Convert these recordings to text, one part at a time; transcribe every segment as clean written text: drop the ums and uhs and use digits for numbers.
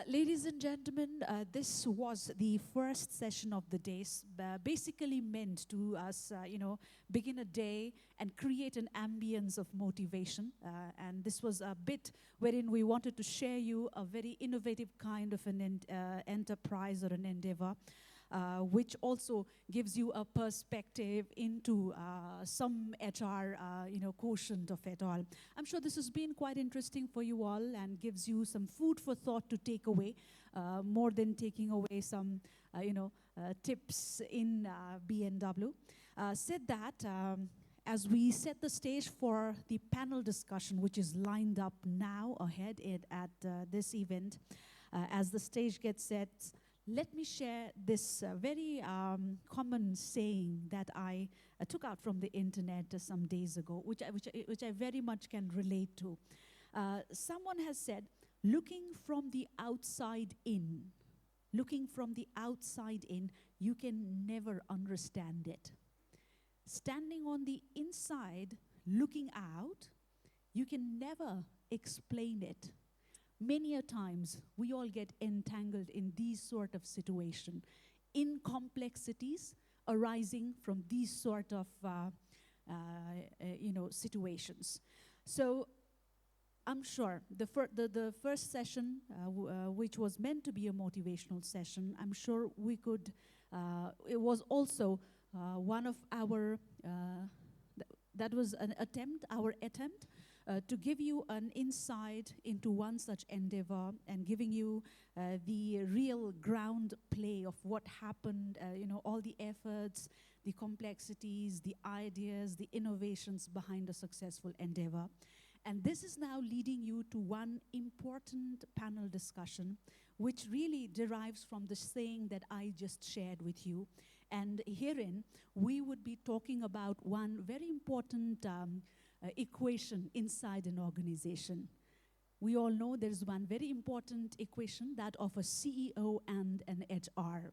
Ladies and gentlemen, this was the first session of the day, basically meant to us, begin a day and create an ambience of motivation. And this was a bit wherein we wanted to share you a very innovative kind of an enterprise or an endeavor, which also gives you a perspective into some HR, quotient of it all. I'm sure this has been quite interesting for you all and gives you some food for thought to take away, more than taking away some, tips in B&W. Said that, as we set the stage for the panel discussion, which is lined up now ahead at this event, as the stage gets set, let me share this very common saying that I took out from the internet some days ago, which I very much can relate to. Someone has said, looking from the outside in, you can never understand it. Standing on the inside, looking out, you can never explain it. Many a times, we all get entangled in these sort of situation, in complexities arising from these sort of, situations. So, I'm sure the first session, which was meant to be a motivational session, I'm sure we could. It was also one of our. That was our attempt. To give you an insight into one such endeavor and giving you the real ground play of what happened, all the efforts, the complexities, the ideas, the innovations behind a successful endeavor. And this is now leading you to one important panel discussion, which really derives from the saying that I just shared with you. And herein, we would be talking about one very important equation inside an organization. We all know there's one very important equation, that of a CEO and an HR.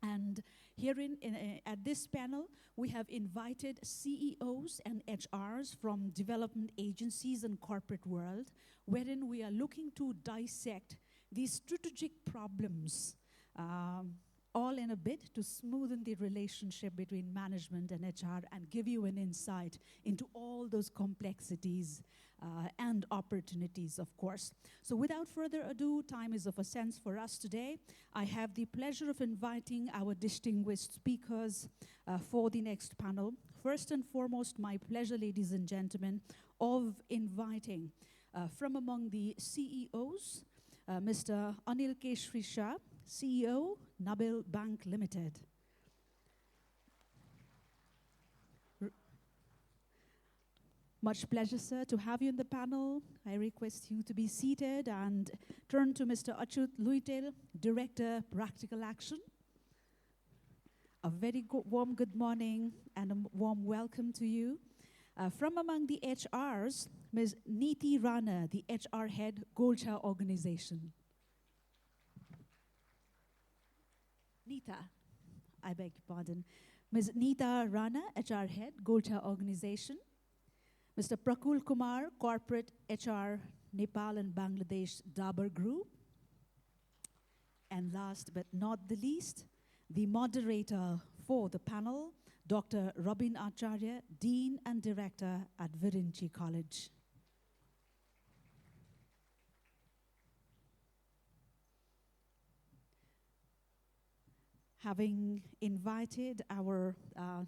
And herein, at this panel, we have invited CEOs and HRs from development agencies and corporate world, wherein we are looking to dissect these strategic problems, all in a bid to smoothen the relationship between management and HR and give you an insight into all those complexities and opportunities, of course. So without further ado, time is of a sense for us today. I have the pleasure of inviting our distinguished speakers for the next panel. First and foremost, my pleasure, ladies and gentlemen, of inviting from among the CEOs, Mr. Anil Keshri Shah, CEO, Nabil Bank Limited. Much pleasure, sir, to have you in the panel. I request you to be seated and turn to Mr. Achut Luitel, Director, Practical Action. A very warm good morning and a warm welcome to you. From among the HRs, Ms. Neeti Rana, the HR Head, Golcha Organization. Neeta, I beg your pardon. Ms. Neeta Rana, HR Head, Golcha Organization. Mr. Prakul Kumar, Corporate HR, Nepal and Bangladesh, Dabur Group. And last but not the least, the moderator for the panel, Dr. Robin Acharya, Dean and Director at Virinchi College. Having invited our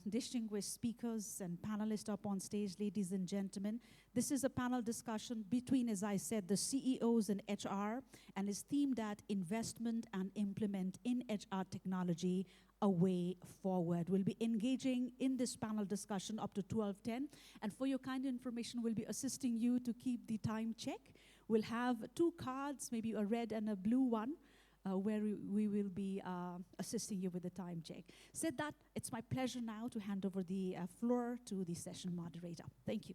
distinguished speakers and panelists up on stage, ladies and gentlemen, this is a panel discussion between, as I said, the CEOs and HR, and is themed at investment and implement in HR technology, a way forward. We'll be engaging in this panel discussion up to 12:10, and for your kind information, we'll be assisting you to keep the time check. We'll have two cards, maybe a red and a blue one, where we will be assisting you with the time check. Said that, it's my pleasure now to hand over the floor to the session moderator. Thank you.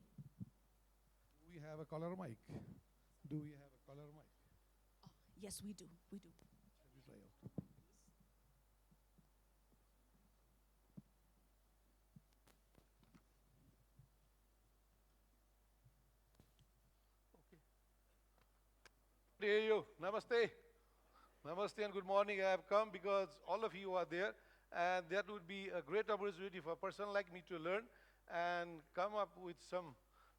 Do we have a caller mic? Do we have a caller mic? Oh, yes, we do. We do. Shall we try out? Okay. Hear you. Namaste. Namaste and good morning. I have come because all of you are there, and that would be a great opportunity for a person like me to learn and come up with some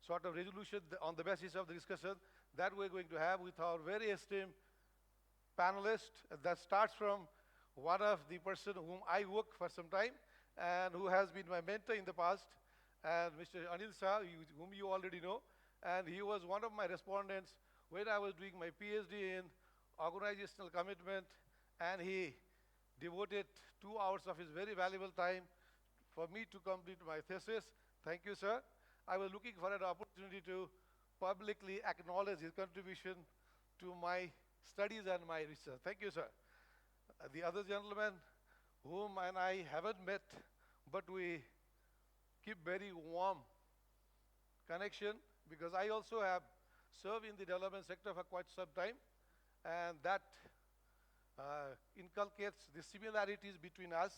sort of resolution on the basis of the discussion that we're going to have with our very esteemed panelist. That starts from one of the person whom I work for some time and who has been my mentor in the past, and Mr. Anil Shah, whom you already know, and he was one of my respondents when I was doing my PhD in organizational commitment, and he devoted 2 hours of his very valuable time for me to complete my thesis. Thank you, sir. I was looking for an opportunity to publicly acknowledge his contribution to my studies and my research. Thank you, sir. The other gentleman whom and I haven't met, but we keep very warm connection because I also have served in the development sector for quite some time, and that inculcates the similarities between us,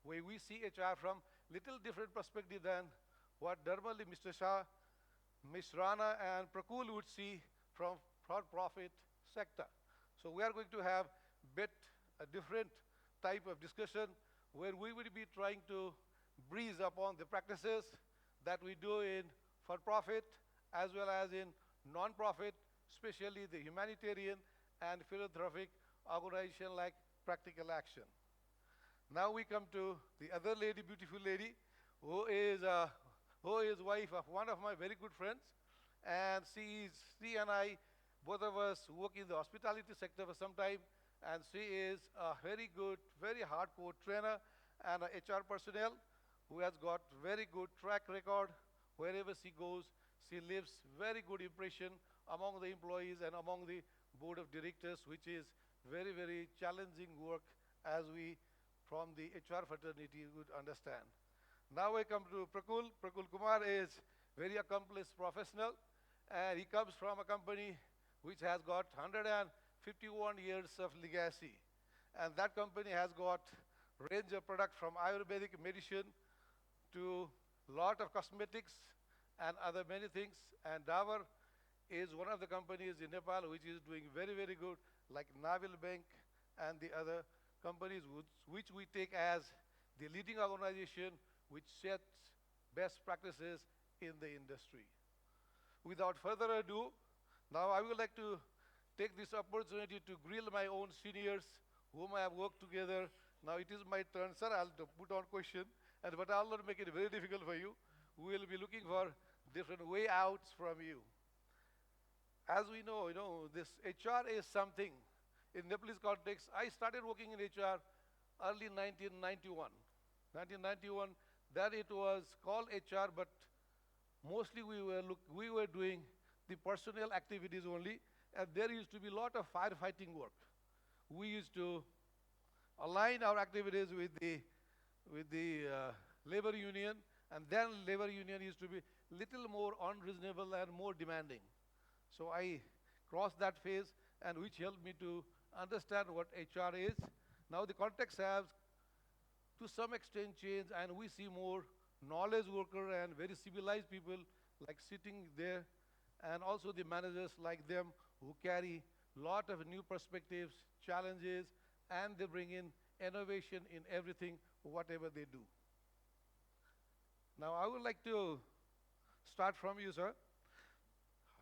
where we see HR from little different perspective than what normally Mr. Shah, Ms. Rana, and Prakul would see from for-profit sector. So we are going to have a different type of discussion where we will be trying to breeze upon the practices that we do in for-profit as well as in non-profit, especially the humanitarian and philanthropic organization like Practical Action. Now we come to the other lady, beautiful lady, who is wife of one of my very good friends, and she and I, both of us work in the hospitality sector for some time, and she is a very good, very hardcore trainer and a HR personnel who has got very good track record. Wherever she goes, she leaves very good impression among the employees and among the board of directors, which is very, very challenging work as we from the HR fraternity would understand. Now I come to Prakul. Prakul Kumar is very accomplished professional, and he comes from a company which has got 151 years of legacy. And that company has got range of products from Ayurvedic medicine to lot of cosmetics and other many things. And Davar is one of the companies in Nepal which is doing very, very good, like Naval Bank and the other companies which we take as the leading organization which sets best practices in the industry. Without further ado, now I would like to take this opportunity to grill my own seniors whom I have worked together. Now it is my turn, sir. I'll put on question, but I'll not make it very difficult for you. We will be looking for different way outs from you. As we know, this HR is something. In Nepalese context, I started working in HR early 1991. 1991, that it was called HR, but mostly we were doing the personnel activities only, and there used to be a lot of firefighting work. We used to align our activities with the labor union, and then labor union used to be little more unreasonable and more demanding. So I crossed that phase, and which helped me to understand what HR is. Now the context has to some extent changed, and we see more knowledge worker and very civilized people like sitting there, and also the managers like them who carry lot of new perspectives, challenges, and they bring in innovation in everything, whatever they do. Now I would like to start from you, sir.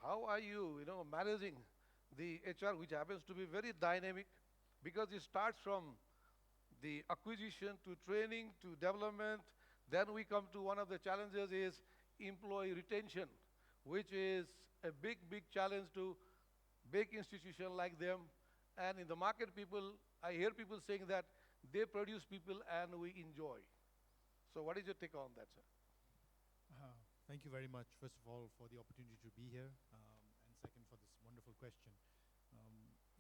How are you, managing the HR, which happens to be very dynamic, because it starts from the acquisition to training to development. Then we come to one of the challenges is employee retention, which is a big, big challenge to big institution like them. And in the market, I hear people saying that they produce people and we enjoy. So what is your take on that, sir? Thank you very much, first of all, for the opportunity to be here, and second, for this wonderful question.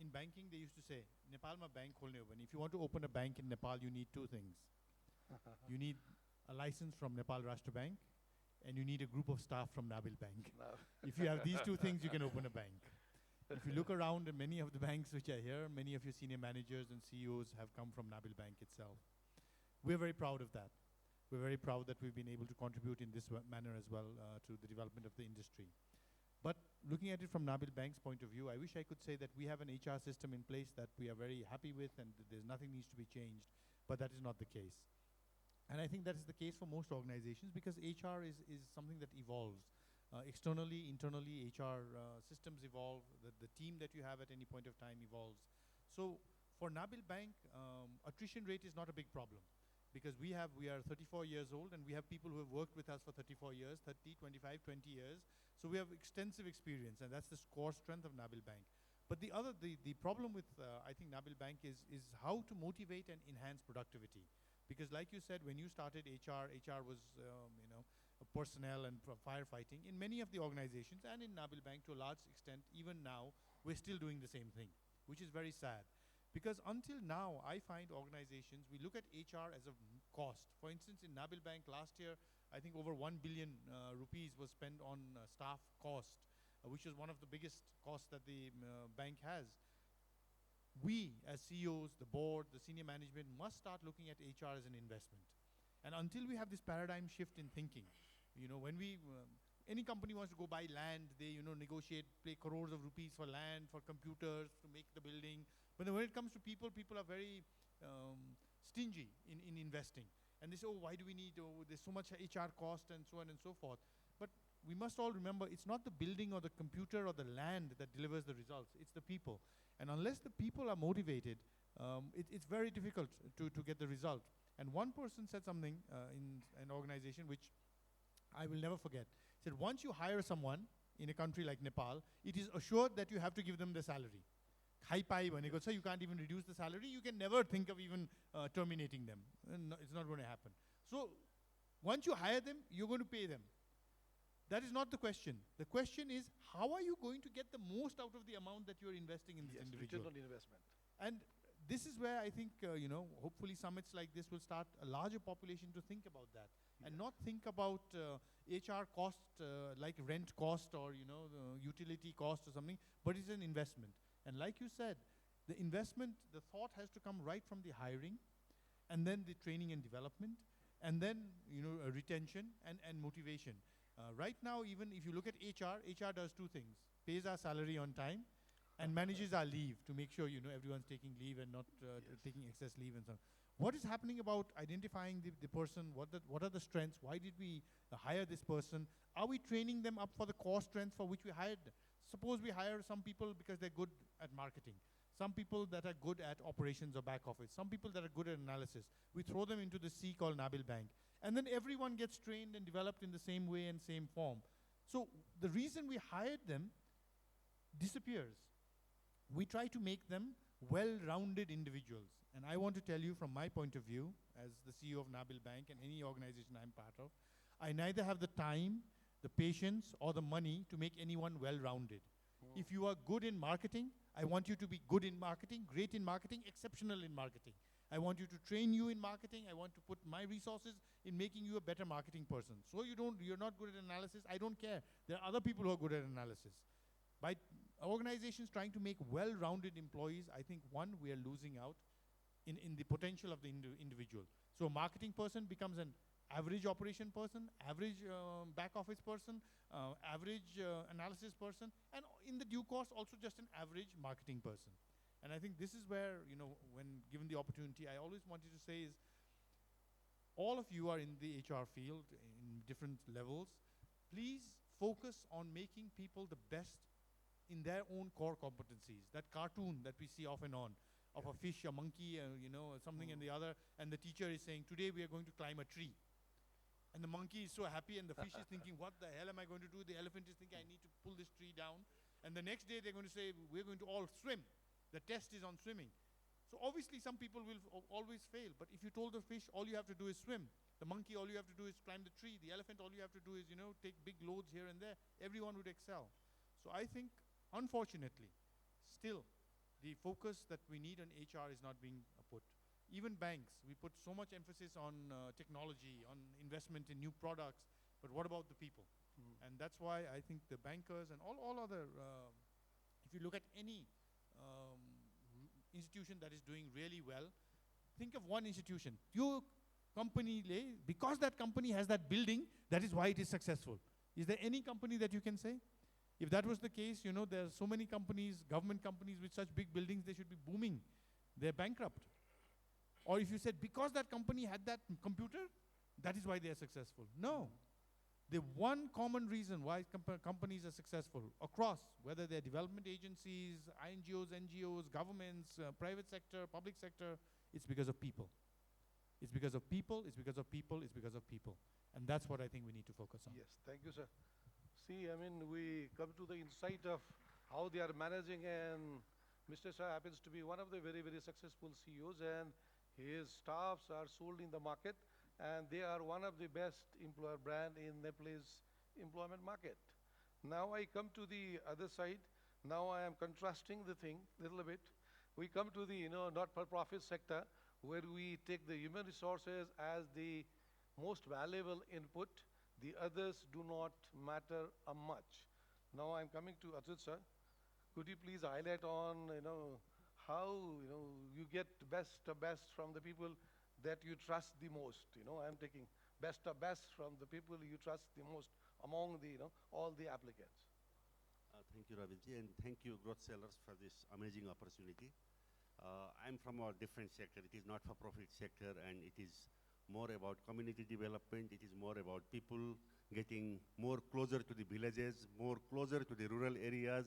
In banking, they used to say, Nepal ma bank kholne ho bhane. If you want to open a bank in Nepal, you need two things. You need a license from Nepal Rashtra Bank, and you need a group of staff from Nabil Bank. No. If you have these two things, you can open a bank. If you look around at many of the banks which are here, many of your senior managers and CEOs have come from Nabil Bank itself. We're very proud of that. We're very proud that we've been able to contribute in this manner as well to the development of the industry. But looking at it from Nabil Bank's point of view, I wish I could say that we have an HR system in place that we are very happy with and there's nothing needs to be changed, but that is not the case. And I think that is the case for most organizations because HR is something that evolves. Externally, internally, HR systems evolve, the team that you have at any point of time evolves. So for Nabil Bank, attrition rate is not a big problem because we are 34 years old and we have people who have worked with us for 34 years, 30, 25, 20 years. So we have extensive experience and that's the core strength of Nabil Bank. But the problem with, I think, Nabil Bank is how to motivate and enhance productivity. Because like you said, when you started HR was, personnel and firefighting. In many of the organizations and in Nabil Bank to a large extent, even now, we're still doing the same thing, which is very sad. Because until now, I find organizations, we look at HR as a cost. For instance, in Nabil Bank last year, I think over 1 billion rupees was spent on staff cost, which is one of the biggest costs that the bank has. We, as CEOs, the board, the senior management, must start looking at HR as an investment. And until we have this paradigm shift in thinking, when any company wants to go buy land, they, negotiate, pay crores of rupees for land, for computers, to make the building. But then when it comes to people are very stingy in investing. And they say, oh, why do we need, there's so much HR cost and so on and so forth. But we must all remember, it's not the building or the computer or the land that delivers the results, it's the people. And unless the people are motivated, it's very difficult to get the result. And one person said something in an organization which I will never forget. He said, once you hire someone in a country like Nepal, it is assured that you have to give them the salary. High pai bhaneko cha, you can't even reduce the salary, you can never think of even terminating them. No, it's not going to happen. So once you hire them, you're going to pay them. That is not the question. The question is, how are you going to get the most out of the amount that you're investing in this individual? Return on investment. And this is where I think, hopefully summits like this will start a larger population to think about that. And not think about HR cost like rent cost or, utility cost or something, but it's an investment. And like you said, the investment, the thought has to come right from the hiring, and then the training and development, and then, retention and motivation. Right now, even if you look at HR does two things. Pays our salary on time and manages our leave to make sure, everyone's taking leave and not taking excess leave and so on. What is happening about identifying the person? What are the strengths? Why did we hire this person? Are we training them up for the core strengths for which we hired them? Suppose we hire some people because they're good at marketing. Some people that are good at operations or back office. Some people that are good at analysis. We throw them into the sea called Nabil Bank. And then everyone gets trained and developed in the same way and same form. So the reason we hired them disappears. We try to make them well-rounded individuals. And I want to tell you from my point of view, as the CEO of Nabil Bank and any organization I'm part of, I neither have the time, the patience, or the money to make anyone well-rounded. If you are good in marketing, I want you to be good in marketing, great in marketing, exceptional in marketing. I want you to train you in marketing. I want to put my resources in making you a better marketing person. So you're not good at analysis, I don't care. There are other people who are good at analysis. By organizations trying to make well-rounded employees, I think, one, we are losing out in the potential of the individual. So a marketing person becomes an average operation person, average back office person, average analysis person, and in the due course also just an average marketing person. And I think this is where, when given the opportunity, I always wanted to say is, all of you are in the HR field in different levels. Please focus on making people the best in their own core competencies. That cartoon that we see off and on, of a fish, a monkey, something and the other, and the teacher is saying, today we are going to climb a tree. And the monkey is so happy, and the fish is thinking, what the hell am I going to do? The elephant is thinking, I need to pull this tree down. And the next day they're going to say, we're going to all swim. The test is on swimming. So obviously some people will always fail, but if you told the fish, all you have to do is swim. The monkey, all you have to do is climb the tree. The elephant, all you have to do is, take big loads here and there. Everyone would excel. So I think, unfortunately, still, the focus that we need on HR is not being put. Even banks, we put so much emphasis on technology, on investment in new products, but what about the people? And that's why I think the bankers and all other, if you look at any institution that is doing really well, think of one institution. Your company, because that company has that building, that is why it is successful. Is there any company that you can say? If that was the case, you know, there are so many companies, government companies with such big buildings, they should be booming. They're bankrupt. Or if you said, because that company had that computer, that is why they are successful. No. The one common reason why companies are successful across, whether they're development agencies, INGOs, NGOs, governments, private sector, public sector, it's because of people. It's because of people, it's because of people, it's because of people. And that's what I think we need to focus on. Yes, thank you, sir. See, I mean, we come to the insight of how they are managing, and Mr. Shah happens to be one of the very, very successful CEOs, and his staffs are sold in the market, and they are one of the best employer brand in Nepalese employment market. Now I come to the other side. Now I am contrasting the thing a little bit. We come to the not-for-profit sector, where we take the human resources as the most valuable input. The others do not matter much. Now I'm coming to Ajit sir. Could you please highlight on how you get best from the people that you trust the most? I'm taking best from the people you trust the most among the all the applicants. Thank you, Ravinji, and thank you, Growth Sellers, for this amazing opportunity. I'm from a different sector. It is not-for-profit sector, and it is more about community development. It is more about people getting more closer to the villages, more closer to the rural areas.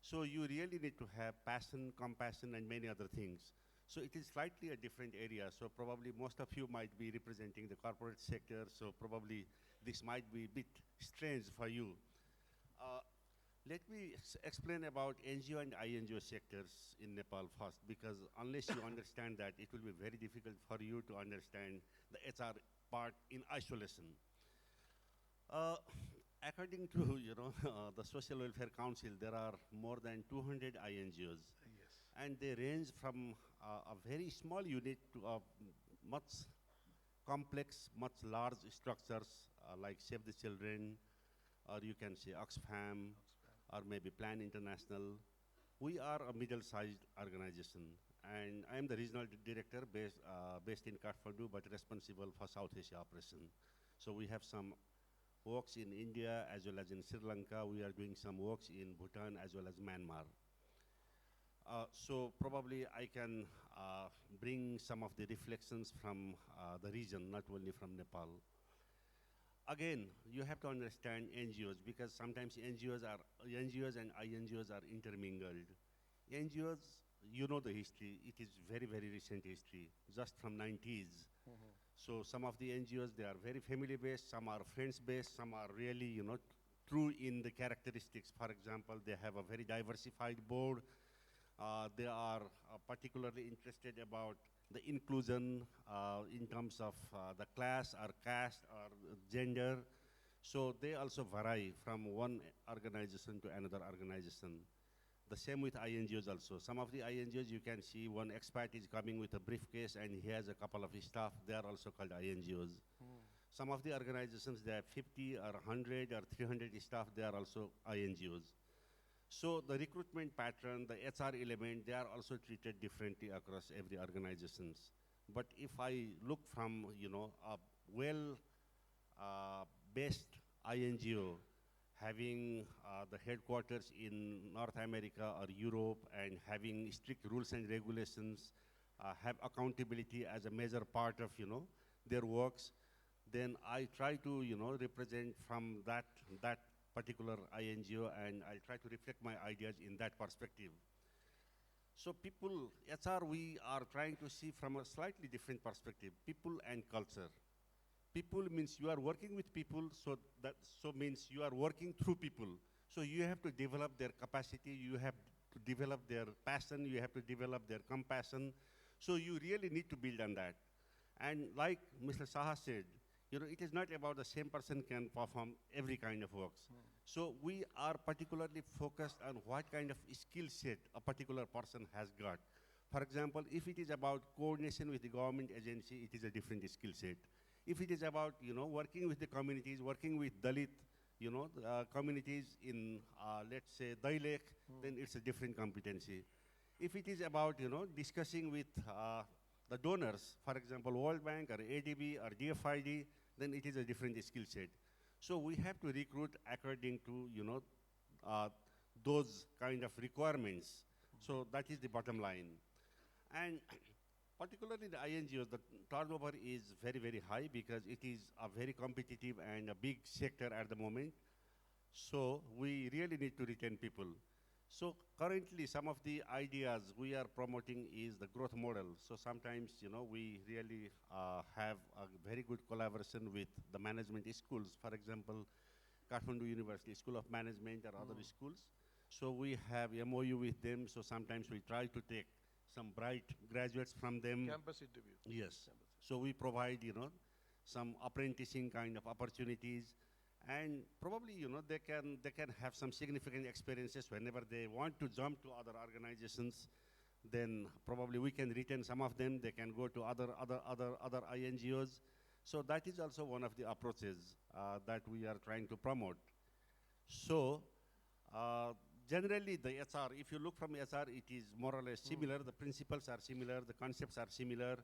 So you really need to have passion, compassion, and many other things. So it is slightly a different area. So probably most of you might be representing the corporate sector. So probably this might be a bit strange for you. Let me explain about NGO and INGO sectors in Nepal first, because unless you understand that, it will be very difficult for you to understand the HR part in isolation. According to the Social Welfare Council, there are more than 200 INGOs, Yes. and they range from a very small unit to a much complex, much large structures like Save the Children, or you can say Oxfam, or maybe Plan International. We are a middle-sized organization, and I am the regional director based in Kathmandu, but responsible for South Asia operation. So we have some works in India as well as in Sri Lanka. We are doing some works in Bhutan as well as Myanmar. So probably I can bring some of the reflections from the region, not only from Nepal. Again, you have to understand NGOs, because sometimes NGOs and INGOs are intermingled. NGOs, you know the history. It is very, very recent history, just from 90s. So some of the NGOs, they are very family-based, some are friends-based, some are really, true in the characteristics. For example, they have a very diversified board. They are particularly interested about the inclusion in terms of the class or caste or gender. So they also vary from one organization to another organization. The same with INGOs also. Some of the INGOs, you can see one expat is coming with a briefcase and he has a couple of staff. They are also called INGOs. Some of the organizations, they have 50 or 100 or 300 staff. They are also INGOs. So the recruitment pattern, the HR element, they are also treated differently across every organizations. But if I look from, a well-based INGO having the headquarters in North America or Europe and having strict rules and regulations, have accountability as a major part of, their works, then I try to, represent from that particular INGO, and I'll try to reflect my ideas in that perspective. So people, HR, we are trying to see from a slightly different perspective, people and culture. People means you are working with people, so means you are working through people. So you have to develop their capacity, you have to develop their passion, you have to develop their compassion. So you really need to build on that. And like Mr. Saha said, it is not about the same person can perform every kind of works. So we are particularly focused on what kind of skill set a particular person has got. For example, if it is about coordination with the government agency, it is a different skill set. If it is about, working with the communities, working with Dalit, communities in, let's say, Dailek, then it's a different competency. If it is about, discussing with the donors, for example, World Bank or ADB or DFID, then it is a different skill set. So we have to recruit according to, those kind of requirements. So that is the bottom line. And particularly the INGOs, the turnover is very, very high because it is a very competitive and a big sector at the moment. So we really need to retain people. So currently, some of the ideas we are promoting is the growth model. So sometimes, we really have a very good collaboration with the management schools. For example, Kathmandu University School of Management or other schools. So we have MOU with them. So sometimes we try to take some bright graduates from them. Campus interview. Yes. So we provide, some apprenticing kind of opportunities, and probably, they can have some significant experiences whenever they want to jump to other organizations. Then probably we can retain some of them. They can go to other INGOs. So that is also one of the approaches that we are trying to promote. So generally, the HR, if you look from HR, it is more or less similar. The principles are similar. The concepts are similar.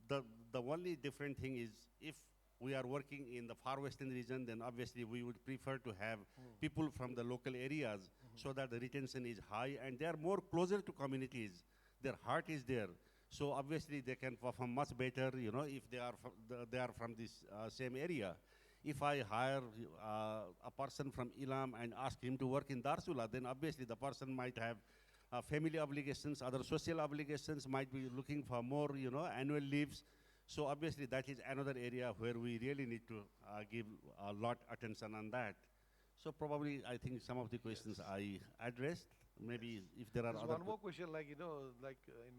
The only different thing is if we are working in the far western region, then obviously we would prefer to have people from the local areas so that the retention is high and they are more closer to communities. Their heart is there. So obviously they can perform much better, if they are from this same area. If I hire a person from Ilam and ask him to work in Darsula, then obviously the person might have family obligations, other social obligations, might be looking for more, annual leaves. So obviously that is another area where we really need to give a lot attention on that. So probably I think some of the questions I addressed. Maybe if there are There's other one more question, like, in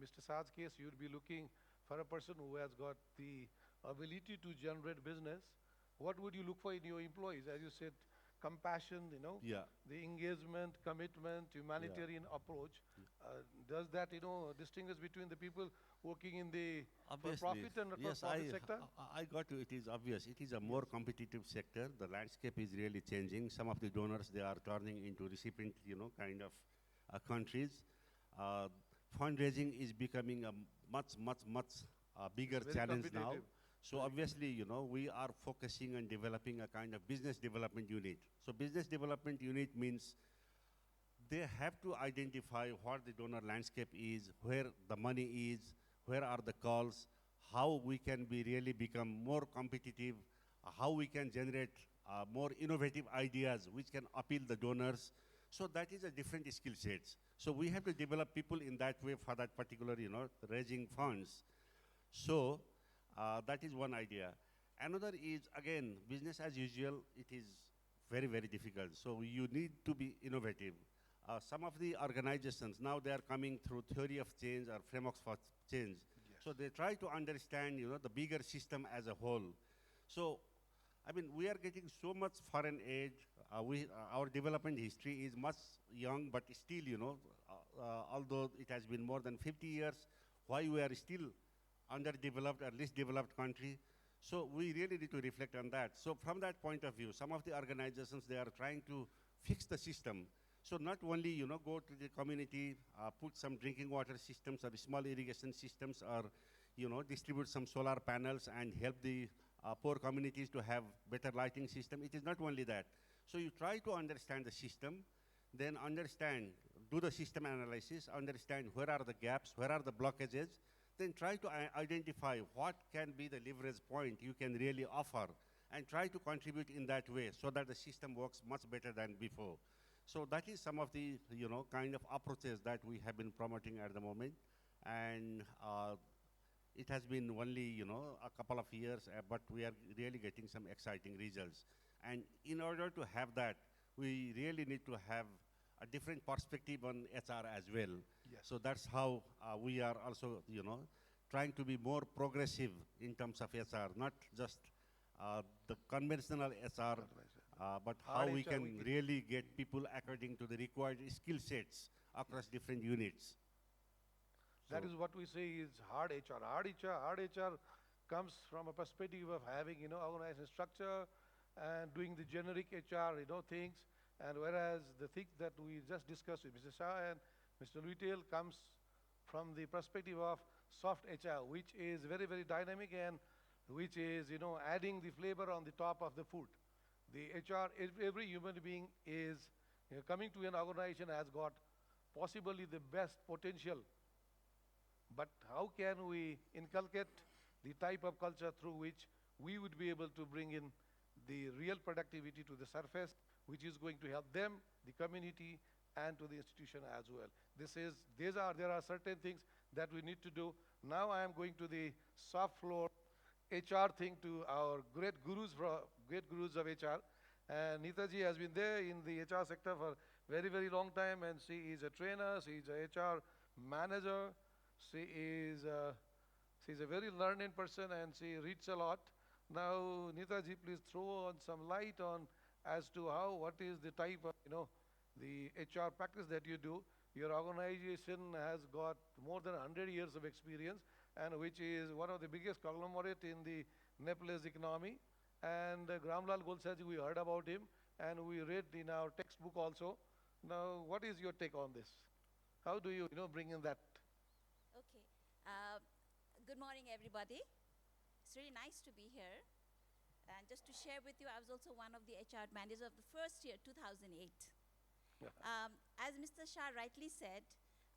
Mr. Saad's case, you'd be looking for a person who has got the ability to generate business. What would you look for in your employees? As you said, compassion, Yeah. the engagement, commitment, humanitarian approach. Does that, distinguish between the people working in the for profit and Yes, for-profit sector? I got you. It is obvious. It is a more competitive sector. The landscape is really changing. Some of the donors, they are turning into recipient, kind of countries. Fundraising is becoming a much bigger Very challenge now. competitive. So obviously, we are focusing on developing a kind of business development unit. So business development unit means they have to identify what the donor landscape is, where the money is, where are the calls, how we can really become more competitive, how we can generate more innovative ideas which can appeal the donors. So that is a different skill sets. So we have to develop people in that way for that particular, raising funds. So that is one idea. Another is, again, business as usual. It is very, very difficult. So you need to be innovative. Some of the organizations, now they are coming through theory of change or frameworks for change. Yes. So they try to understand, the bigger system as a whole. So, we are getting so much foreign aid. Our development history is much young, but still, although it has been more than 50 years, why we are still underdeveloped or least developed country. So we really need to reflect on that. So from that point of view, some of the organizations, they are trying to fix the system. So not only, go to the community, put some drinking water systems or small irrigation systems or, distribute some solar panels and help the poor communities to have better lighting system. It is not only that. So you try to understand the system, then do the system analysis, understand where are the gaps, where are the blockages, then try to identify what can be the leverage point you can really offer and try to contribute in that way so that the system works much better than before. So that is some of the, kind of approaches that we have been promoting at the moment. And it has been only, a couple of years, but we are really getting some exciting results. And in order to have that, we really need to have a different perspective on HR as well. Yes. So that's how we are also, trying to be more progressive in terms of HR, not just the conventional HR, but how Hard we HR, can really get people according to the required skill sets across different units. That So- is what we say is hard HR. Hard HR comes from a perspective of having, organization structure and doing the generic HR, things. And whereas the things that we just discussed with Mr. Shah and Mr. Retail comes from the perspective of soft HR, which is very, very dynamic and which is, adding the flavor on the top of the food. The HR, every human being is coming to an organization has got possibly the best potential, but how can we inculcate the type of culture through which we would be able to bring in the real productivity to the surface, which is going to help them, the community, and to the institution as well. There are certain things that we need to do. Now I am going to the soft floor HR thing to our great gurus of HR. And Neetaji has been there in the HR sector for very, very long time, and she is a trainer, she is a HR manager, she's a very learned person, and she reads a lot. Now, Neetaji, please throw on some light on as to what is the type of, the HR practice that you do. Your organization has got more than 100 years of experience, and which is one of the biggest conglomerate in the Nepalese economy. And Gramlal Golsaji, we heard about him, and we read in our textbook also. Now, what is your take on this? How do you, bring in that? Okay. Good morning, everybody. It's really nice to be here. And just to share with you, I was also one of the HR managers of the first year, 2008. As Mr. Shah rightly said,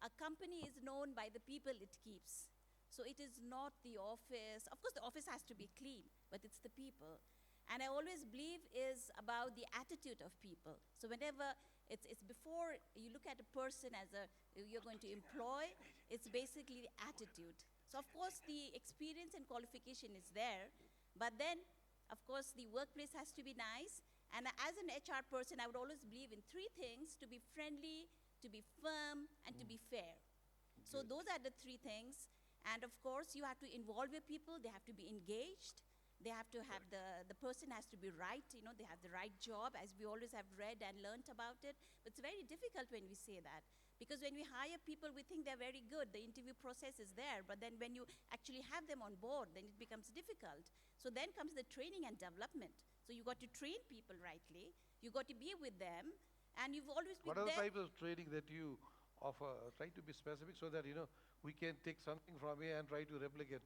a company is known by the people it keeps. So it is not the office. Of course, the office has to be clean, but it's the people. And I always believe is about the attitude of people. So whenever it's before you look at a person as you're going to employ, it's basically the attitude. So of course, the experience and qualification is there, but then, of course, the workplace has to be nice. And as an HR person, I would always believe in three things: to be friendly, to be firm, and to be fair. So those are the three things. And of course, you have to involve your people. They have to be engaged. They have to have the person has to be right. They have the right job, as we always have read and learnt about it. But it's very difficult when we say that. Because when we hire people, we think they're very good. The interview process is there. But then when you actually have them on board, then it becomes difficult. So then comes the training and development. So you got to train people rightly. You got to be with them. And you've always been What are the there. types of training that you offer? Try to be specific so that, we can take something from here and try to replicate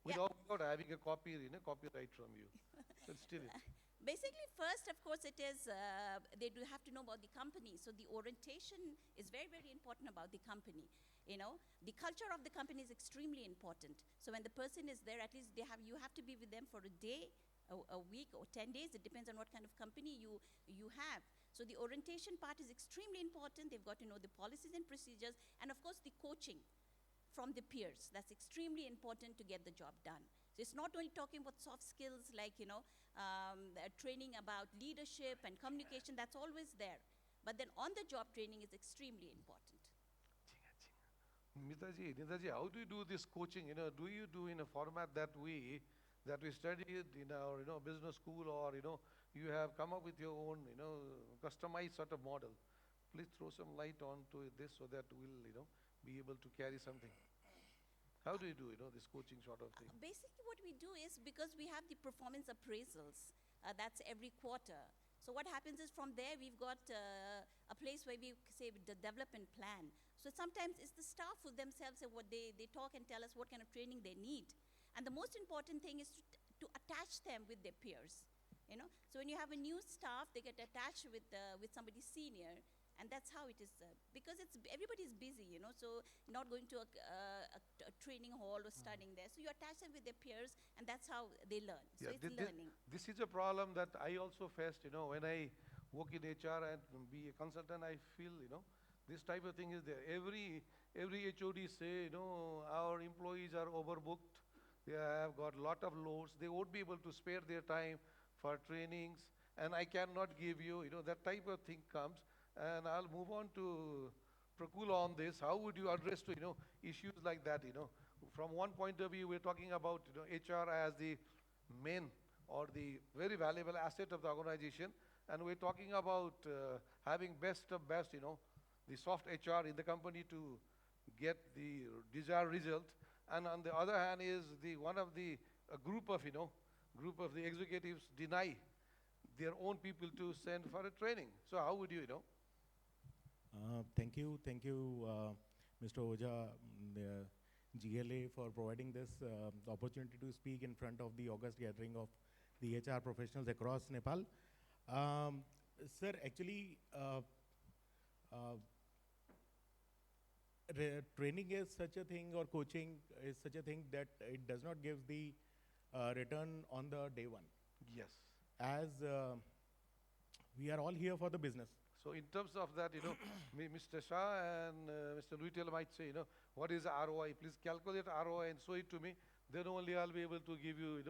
without having a copyright from you. So still Basically, first, of course, it is, they do have to know about the company. So the orientation is very, very important about the company. The culture of the company is extremely important. So when the person is there, at least you have to be with them for a day, a week, or 10 days. It depends on what kind of company you have. So the orientation part is extremely important. They've got to know the policies and procedures, and of course, the coaching from the peers. That's extremely important to get the job done. So it's not only talking about soft skills like, training about leadership and communication, that's always there. But then on-the-job training is extremely important. Neetaji, how do you do this coaching? Do you do in a format that we studied in our business school, or you have come up with your own customized sort of model? Please throw some light on to this so that we'll be able to carry something. How do you do this coaching sort of thing? Basically what we do is, because we have the performance appraisals, that's every quarter. So what happens is, from there we've got a place where we say the development plan. So sometimes it's the staff who themselves say what they talk and tell us what kind of training they need. And the most important thing is to attach them with their peers. So when you have a new staff, they get attached with somebody senior, and that's how it is. Because everybody's busy, so not going to a training hall or studying there. So you attach them with their peers, and that's how they learn. So it's learning. This is a problem that I also faced, when I work in HR and be a consultant. I feel, this type of thing is there. Every HOD say, our employees are overbooked. They have got a lot of loads. They won't be able to spare their time for trainings, and I cannot give you, that type of thing comes. And I'll move on to Prakul on this. How would you address to, issues like that, From one point of view, we're talking about, HR as the main or the very valuable asset of the organization, and we're talking about having best of best, the soft HR in the company to get the desired result. And on the other hand is a group of the executives deny their own people to send for a training. So how would you, Thank you, Mr. Oja, GLA, for providing this opportunity to speak in front of the August gathering of the HR professionals across Nepal. Sir, actually, uh, training is such a thing, or coaching is such a thing, that it does not give the return on the day one. Yes. As we are all here for the business. So in terms of that, Mr. Shah and Mr. Luitel might say, what is ROI? Please calculate ROI and show it to me. Then only I'll be able to give you,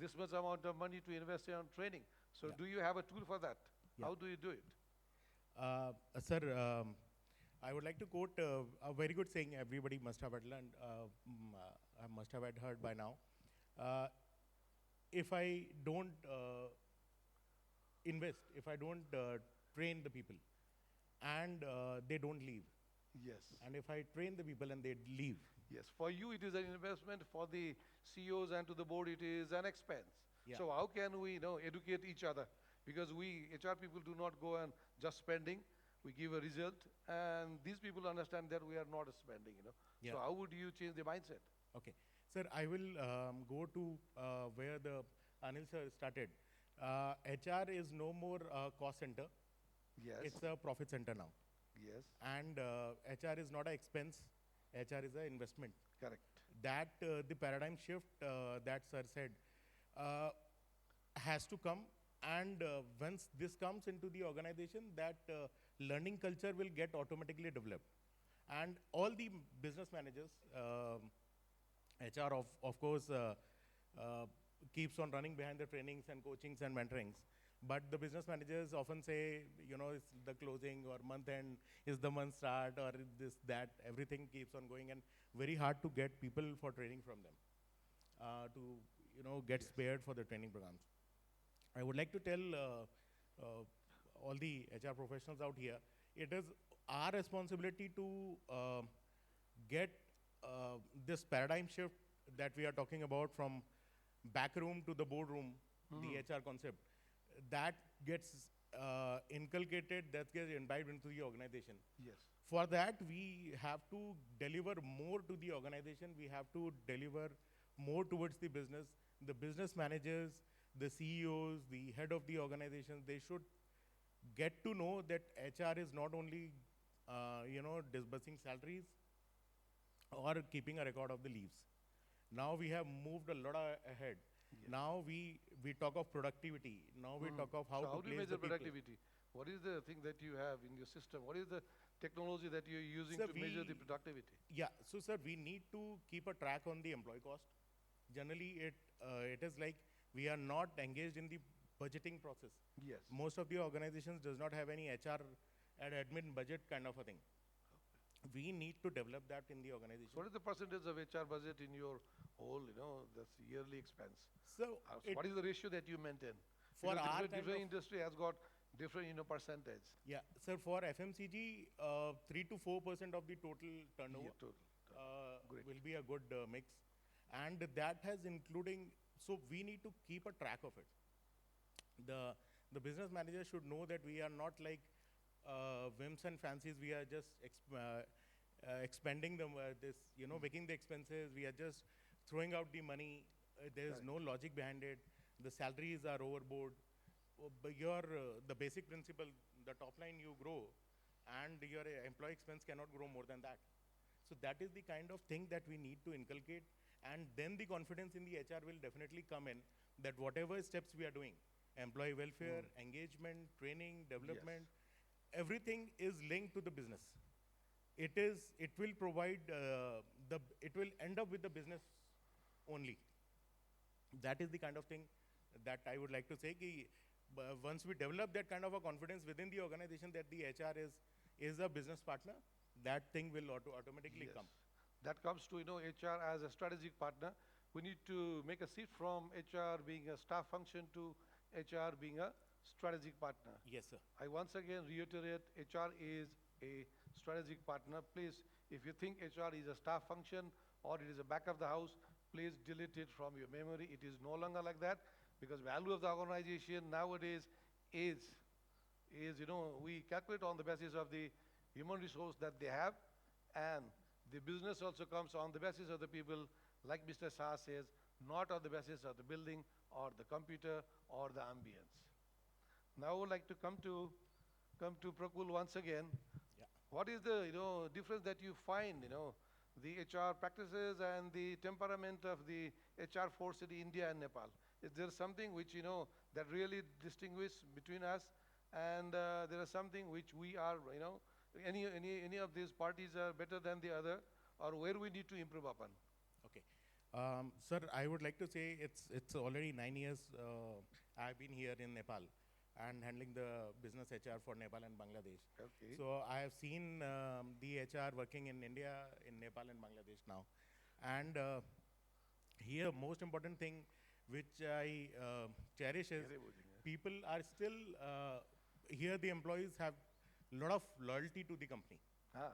this much amount of money to invest in training. So Yeah. do you have a tool for that? Yeah. How do you do it? Sir, I would like to quote a very good saying everybody must have learned, must have heard by now. If I don't invest, if I don't train the people, and they don't leave, Yes. and if I train the people and they leave, Yes. For you, it is an investment. For the CEOs and to the board, it is an expense. Yeah. So how can we, educate each other? Because we, HR people, do not go and just spending. We give a result, and these people understand that we are not spending, Yeah. So how would you change the mindset? okay. Sir, I will go to where the Anil sir started. HR is no more a cost center. Yes. It's a profit center now. Yes. And HR is not an expense, HR is an investment. Correct. That the paradigm shift that sir said has to come, and once this comes into the organization, that learning culture will get automatically developed. And all the business managers, HR of course keeps on running behind the trainings and coachings and mentorings. But the business managers often say, it's the closing or month end, is the month start, or this, that, everything keeps on going, and very hard to get people for training from them, to get spared for the training programs. I would like to tell all the HR professionals out here, it is our responsibility to get this paradigm shift that we are talking about from back room to the boardroom, the HR concept, that gets inculcated, that gets imbibed into the organization. Yes. For that, we have to deliver more to the organization. We have to deliver more towards the business managers, the CEOs, the head of the organization. They should get to know that HR is not only, disbursing salaries or keeping a record of the leaves. Now we have moved a lot ahead. Yes. Now we talk of productivity. Now we talk of how So to how do you place measure the people. productivity? What is the thing that you have in your system? What is the technology that you're using Sir, to measure the we- productivity? Yeah, so sir, we need to keep a track on the employee cost. Generally, it is like we are not engaged in the budgeting process. Yes. Most of the organizations does not have any HR and admin budget kind of a thing. We need to develop that in the organization. So what is the percentage of HR budget in your whole, that's yearly expense? So, So it- what is the ratio that you maintain? For Because our different, kind different of- industry has got different, percentage. yeah, sir, for FMCG, 3 to 4% of the total turnover Yeah, total. Great. will be a good mix. And that has including, so we need to keep a track of it. The business manager should know that we are not like whims and fancies. We are just expending them, making the expenses. We are just throwing out the money. There is Correct. no logic behind it. The salaries are overboard. But the basic principle, the top line you grow, and your employee expense cannot grow more than that. So that is the kind of thing that we need to inculcate, and then the confidence in the HR will definitely come in, that whatever steps we are doing, employee welfare, engagement, training, development, everything is linked to the business. It will provide, it will end up with the business only. That is the kind of thing that I would like to say. Once we develop that kind of a confidence within the organization that the HR is a business partner, that thing will automatically Yes. come. That comes to, HR as a strategic partner. We need to make a shift from HR being a staff function to HR being a strategic partner. Yes, sir. I once again reiterate, HR is a strategic partner. Please, if you think HR is a staff function or it is a back of the house, please delete it from your memory. It is no longer like that, because value of the organization nowadays is, we calculate on the basis of the human resource that they have, and the business also comes on the basis of the people, like Mr. Shah says, not on the basis of the building or the computer or the ambience. Now I would like to come to Prakul once again. Yeah. what is the difference that you find, the HR practices and the temperament of the HR force in India and Nepal? Is there something which that really distinguish between us, and there is something which we are, any of these parties are better than the other, or where we need to improve upon? Okay. Sir, I would like to say it's already 9 years I've been here in Nepal and handling the business HR for Nepal and Bangladesh. Okay. So I have seen the HR working in India, in Nepal and Bangladesh now. And here, most important thing which I cherish is people are still, here the employees have a lot of loyalty to the company. Ah,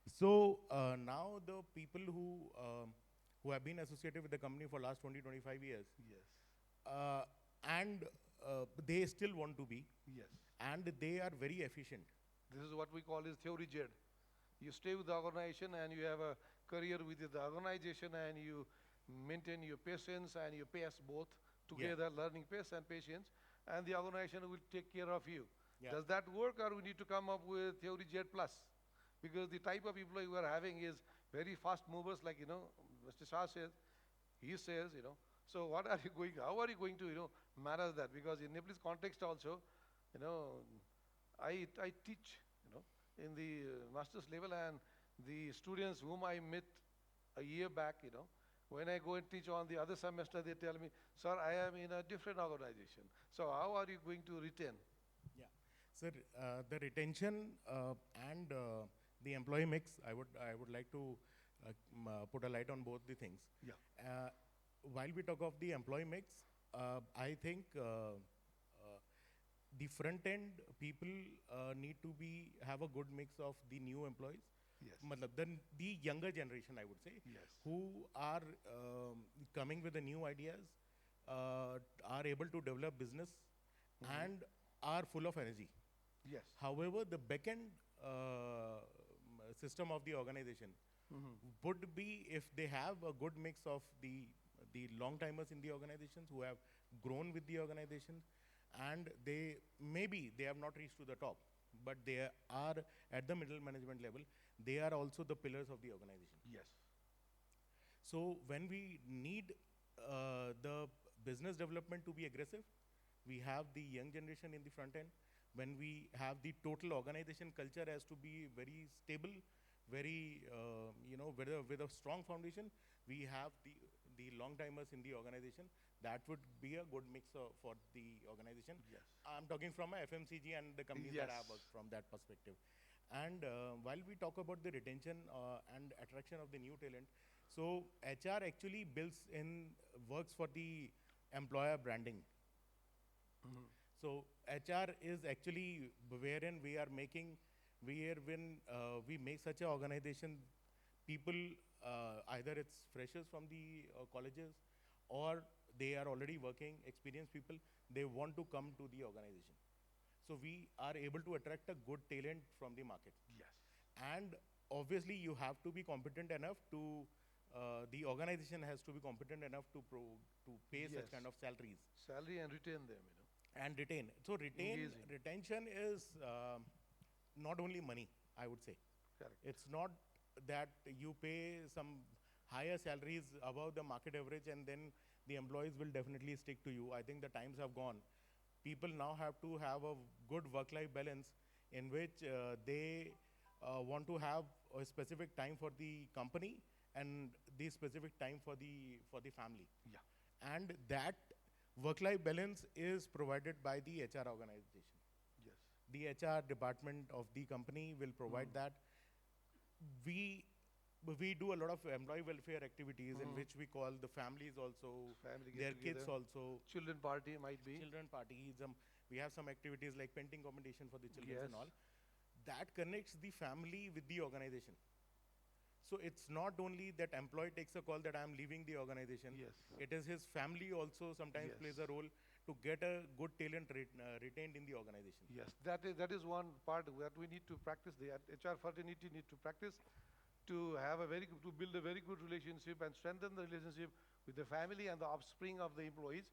So now the people who have been associated with the company for last 20, 25 years, yes, and they still want to be, yes. and they are very efficient. This is what we call is theory jet. You stay with the organization and you have a career with the organization, and you maintain your patience and your pace both together, learning pace and patience, and the organization will take care of you. Yeah. Does that work, or we need to come up with theory jet plus? Because the type of employee we are having is very fast movers, like Mr. Shah says, he says, so what are you going, how are you going to, manage that? Because in Nepalese context also, I teach, in the master's level, and the students whom I met a year back, when I go and teach on the other semester, they tell me, sir, I am in a different organization. So how are you going to retain? Yeah. Sir, the retention and the employee mix, I would like to put a light on both the things. Yeah. While we talk of the employee mix, I think the front end people need to have a good mix of the new employees. Yes. Matlab, the younger generation, I would say, Yes. who are coming with the new ideas, are able to develop business, and are full of energy. Yes. However, the backend system of the organization would be if they have a good mix of the long timers in the organizations who have grown with the organization, and they have not reached to the top, but they are at the middle management level. They are also the pillars of the organization. Yes. So when we need the business development to be aggressive, we have the young generation in the front end. When we have the total organization culture has to be very stable, very with a strong foundation, we have the long timers in the organization. That would be a good mix for the organization. Yes. I'm talking from a FMCG and the companies that I have Yes. worked from that perspective. And while we talk about the retention and attraction of the new talent, so HR actually works for the employer branding. So HR is actually wherein when we make such an organization, people, either it's freshers from the colleges, or they are already working, experienced people, they want to come to the organization. So we are able to attract a good talent from the market. Yes. And obviously you have to be competent enough to, the organization has to be competent enough to pay Yes. such kind of salaries Salary and retain them, and retain. So Engaging. retention is not only money, I would say. Correct. It's not that you pay some higher salaries above the market average and then the employees will definitely stick to you. I think the times have gone. People now have to have a good work-life balance in which they want to have a specific time for the company and the specific time for the family. Yeah. And that work-life balance is provided by the HR organization. Yes. The HR department of the company will provide that. We do a lot of employee welfare activities in which we call the families also, Family their get kids together. also, Children party might be. children parties. We have some activities like painting competition for the children Yes. and all. That connects the family with the organization. So it's not only that employee takes a call that I'm leaving the organization. Yes. It is his family also sometimes Yes. plays a role to get a good talent retained in the organization. Yes, that is one part that we need to practice. The HR fraternity need to practice to have to build a very good relationship and strengthen the relationship with the family and the offspring of the employees,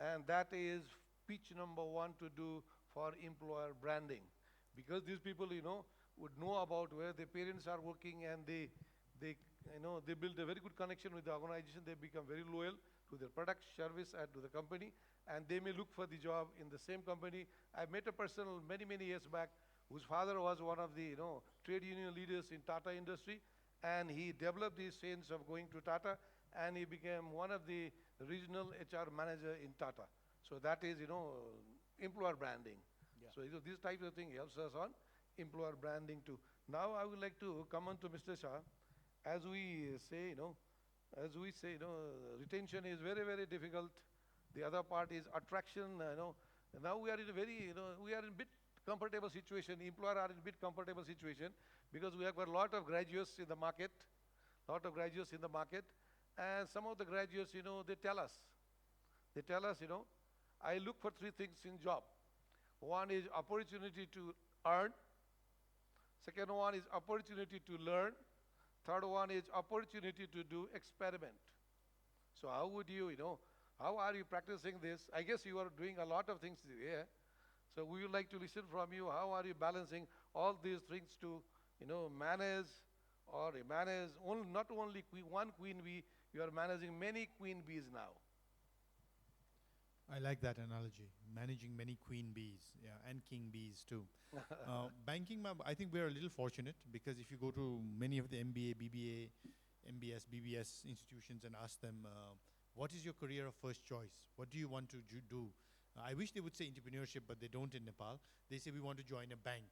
and that is pitch number one to do for employer branding, because these people, would know about where their parents are working, and they they build a very good connection with the organization. They become very loyal to their product, service, and to the company, and they may look for the job in the same company. I met a person many years back whose father was one of the trade union leaders in Tata industry, and he developed this sense of going to Tata, and he became one of the regional HR manager in Tata. So that is employer branding. Yeah. So these types of things helps us on employer branding too. Now I would like to come on to Mr. Shah. As we say, retention is very difficult. The other part is attraction. Now we are in a very, we are in a bit comfortable situation. Employer are in a bit comfortable situation because we have got a lot of graduates in the market, and some of the graduates, they tell us, I look for three things in job. One is opportunity to earn. Second one is opportunity to learn. Third one is opportunity to do experiment. So how would you, how are you practicing this? I guess you are doing a lot of things here. So we would like to listen from you. How are you balancing all these things to, manage not only one queen bee, you are managing many queen bees now. I like that analogy, managing many queen bees, yeah, and king bees too. Banking, I think we're a little fortunate because if you go to many of the MBA, BBA, MBS, BBS institutions and ask them, what is your career of first choice? What do you want to do? I wish they would say entrepreneurship, but they don't in Nepal. They say we want to join a bank.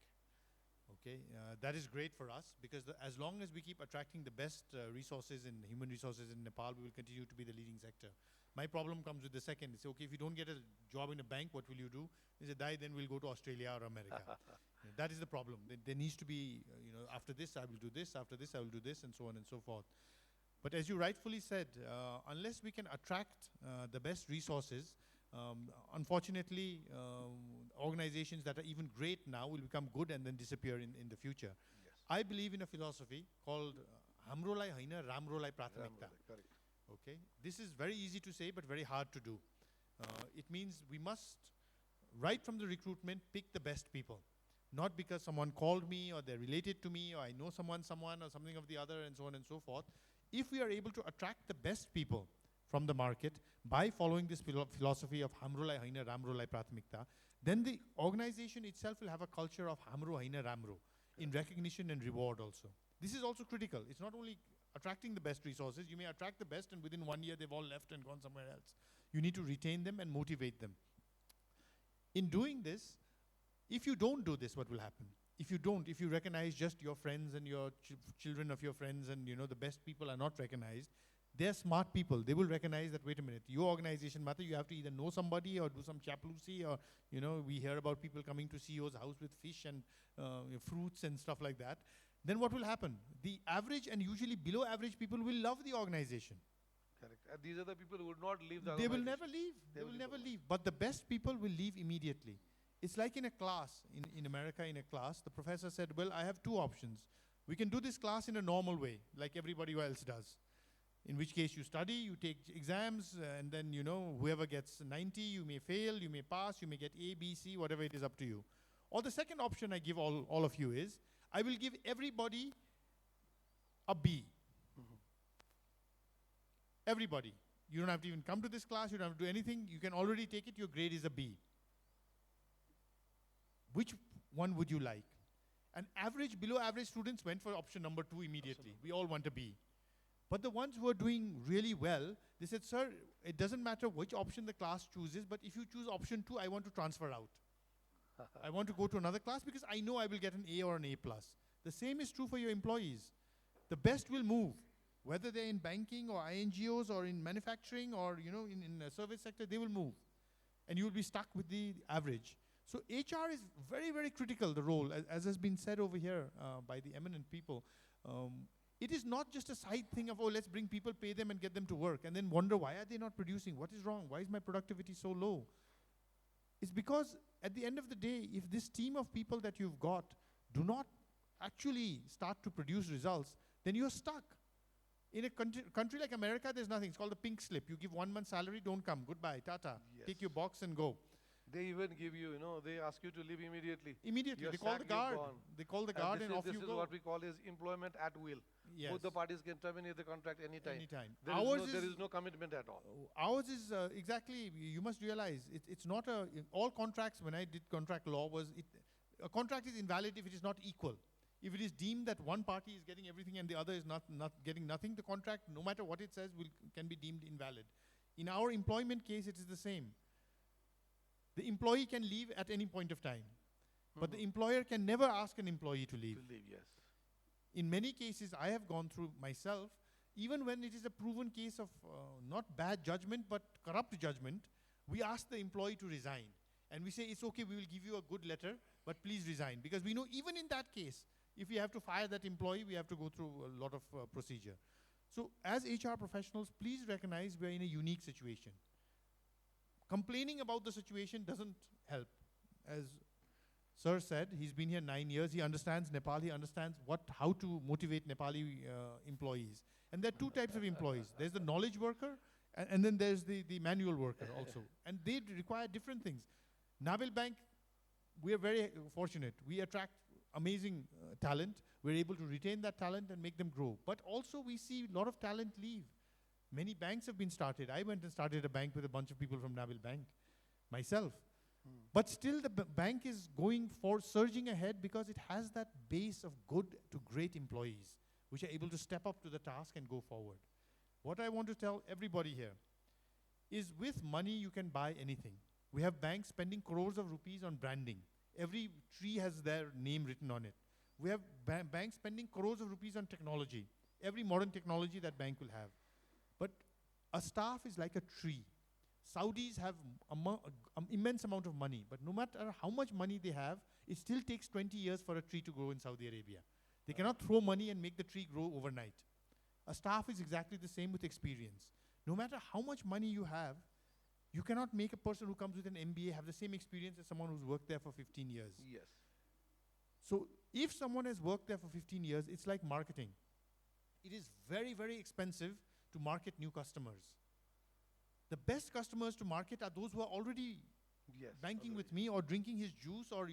Okay, that is great for us because as long as we keep attracting the best resources and human resources in Nepal, we will continue to be the leading sector. My problem comes with the second. They say, okay, if you don't get a job in a bank, what will you do? They say, die, then we'll go to Australia or America. That is the problem. There needs to be, after this I will do this, after this I will do this, and so on and so forth. But as you rightfully said, unless we can attract the best resources, unfortunately, organizations that are even great now will become good and then disappear in the future. Yes. I believe in a philosophy called Hamrolai Haina Ramrolai Prathamikta. Correct. Okay, this is very easy to say but very hard to do. It means we must, right from the recruitment, pick the best people. Not because someone called me or they're related to me or I know someone or something of the other and so on and so forth. If we are able to attract the best people from the market by following this philosophy of Hamrolai Haina Ramrolai Prathamikta, then the organization itself will have a culture of Hamro Haina Ramro in recognition and reward also. This is also critical. It's not only attracting the best resources. You may attract the best and within 1 year they've all left and gone somewhere else. You need to retain them and motivate them. In doing this, if you don't do this, what will happen? If you recognize just your friends and your children of your friends and the best people are not recognized, they're smart people. They will recognize that, wait a minute, your organization matter, you have to either know somebody or do some chaplaincy or, we hear about people coming to CEO's house with fish and fruits and stuff like that. Then what will happen? The average and usually below average people will love the organization. Correct. And these are the people who would not leave the They will organization. never leave. They will never leave. But the best people will leave immediately. It's like in a class, in America in a class, the professor said, well, I have two options. We can do this class in a normal way, like everybody else does. In which case you study, you take exams, and then, whoever gets 90, you may fail, you may pass, you may get A, B, C, whatever it is up to you. Or the second option I give all of you is, I will give everybody a B. Everybody. You don't have to even come to this class, you don't have to do anything, you can already take it, your grade is a B. Which one would you like? And below average students went for option number 2 immediately. We all want a B. But the ones who are doing really well, they said, sir, it doesn't matter which option the class chooses, but if you choose option 2, I want to transfer out. I want to go to another class because I know I will get an A or an A+. The same is true for your employees. The best will move, whether they're in banking or INGOs or in manufacturing or in the service sector, they will move. And you will be stuck with the average. So HR is very, very critical, the role, as has been said over here by the eminent people. It is not just a side thing of, let's bring people, pay them and get them to work and then wonder, why are they not producing? What is wrong? Why is my productivity so low? It's because at the end of the day, if this team of people that you've got do not actually start to produce results, then you're stuck. In a country like America, there's nothing. It's called the pink slip. You give 1 month's salary, don't come. Goodbye, tata. Yes. Take your box and go. They even give you, they ask you to leave immediately. Immediately, You're they call the sacked, you're guard. gone. They call the And guard this and is, off this you is go. what we call is employment at will. Yes. Both the parties can terminate the contract anytime. Anytime. There is no commitment at all. Ours is exactly, you must realize, it's not all contracts, when I did contract law, a contract is invalid if it is not equal. If it is deemed that one party is getting everything and the other is not getting nothing, the contract, no matter what it says, can be deemed invalid. In our employment case, it is the same. The employee can leave at any point of time, but the employer can never ask an employee to leave. To leave, yes. In many cases, I have gone through myself, even when it is a proven case of not bad judgment, but corrupt judgment, we ask the employee to resign. And we say, it's okay, we will give you a good letter, but please resign. Because we know even in that case, if we have to fire that employee, we have to go through a lot of procedure. So as HR professionals, please recognize we're in a unique situation. Complaining about the situation doesn't help. As Sir said, he's been here 9 years, he understands Nepal, he understands how to motivate Nepali employees. And there are two types of employees. There's the knowledge worker, and then there's the manual worker also. And they require different things. Nabil Bank, we are very fortunate. We attract amazing talent. We're able to retain that talent and make them grow. But also we see a lot of talent leave. Many banks have been started. I went and started a bank with a bunch of people from Nabil Bank myself. But still the bank is surging ahead because it has that base of good to great employees which are able to step up to the task and go forward. What I want to tell everybody here is with money you can buy anything. We have banks spending crores of rupees on branding. Every tree has their name written on it. We have banks spending crores of rupees on technology. Every modern technology that bank will have. But a staff is like a tree. Saudis have immense amount of money, but no matter how much money they have, it still takes 20 years for a tree to grow in Saudi Arabia. They cannot throw money and make the tree grow overnight. A staff is exactly the same with experience. No matter how much money you have, you cannot make a person who comes with an MBA have the same experience as someone who's worked there for 15 years. Yes. So if someone has worked there for 15 years, it's like marketing. It is very, very expensive to market new customers. The best customers to market are those who are already banking with me or drinking his juice or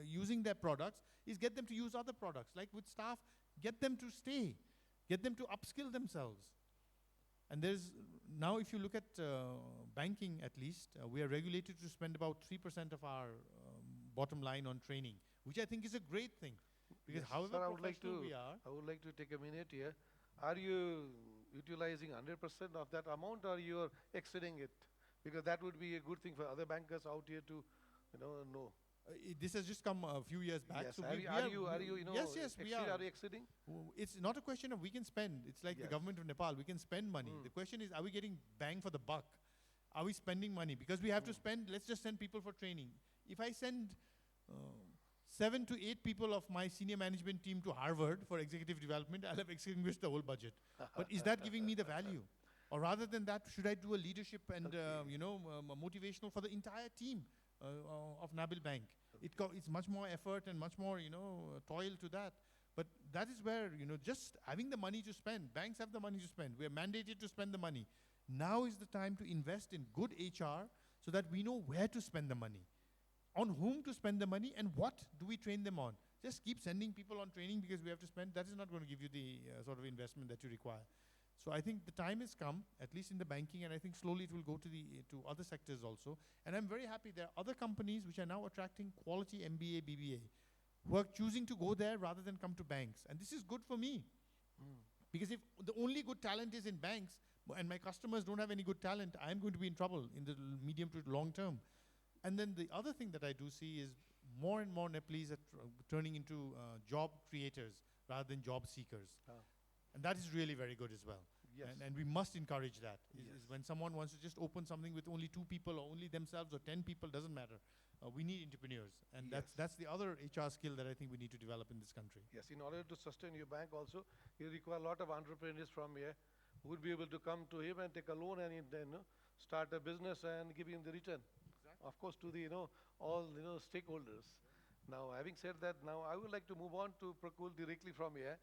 using their products, is get them to use other products. Like with staff, get them to stay, get them to upskill themselves. And there's, now if you look at banking at least, we are regulated to spend about 3% of our bottom line on training, which I think is a great thing. Because however Sir, professional we are. I would like to take a minute here. Are you utilizing 100% of that amount or you are exceeding it? Because that would be a good thing for other bankers out here to know. This has just come a few years back. Yes. So Are you yes, we are. Are you exceeding? It's not a question of we can spend. It's like the government of Nepal. We can spend money. The question is, are we getting bang for the buck? Are we spending money? Because we have to spend, let's just send people for training. If I send 7 to 8 people of my senior management team to Harvard for executive development, I'll have extinguished the whole budget. But is that giving me the value? Or rather than that, should I do a leadership and motivational for the entire team of Nabil Bank? It's much more effort and much more toil to that. But that is where just having the money to spend. Banks have the money to spend. We are mandated to spend the money. Now is the time to invest in good HR so that we know where to spend the money, on whom to spend the money, and what do we train them on. Just keep sending people on training because we have to spend. That is not going to give you the sort of investment that you require. So I think the time has come, at least in the banking, and I think slowly it will go to other sectors also. And I'm very happy there are other companies which are now attracting quality MBA, BBA, who are choosing to go there rather than come to banks. And this is good for me. Because if the only good talent is in banks, and my customers don't have any good talent, I'm going to be in trouble in the medium to long term. And then the other thing that I do see is more and more Nepalese are turning into job creators rather than job seekers. And that is really very good as well. Yes. And we must encourage that. Is when someone wants to just open something with only 2 people or only themselves or 10 people, doesn't matter. We need entrepreneurs. And that's the other HR skill that I think we need to develop in this country. Yes, in order to sustain your bank also, you require a lot of entrepreneurs from here who would be able to come to him and take a loan and then start a business and give him the return. Exactly. Of course, to the all stakeholders. Now, having said that, now I would like to move on to Prakul directly from here,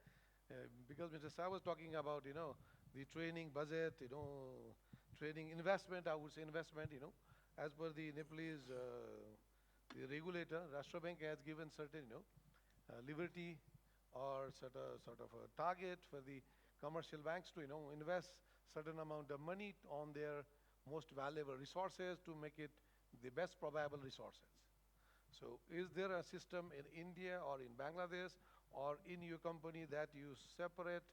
because Mr. Shah was talking about the training budget, training investment. I would say investment, as per the Nepalese the regulator, Rashtra Bank has given certain, liberty or sort of a target for the commercial banks to, invest certain amount of money on their most valuable resources to make it the best probable resources. So is there a system in India or in Bangladesh or in your company that you separate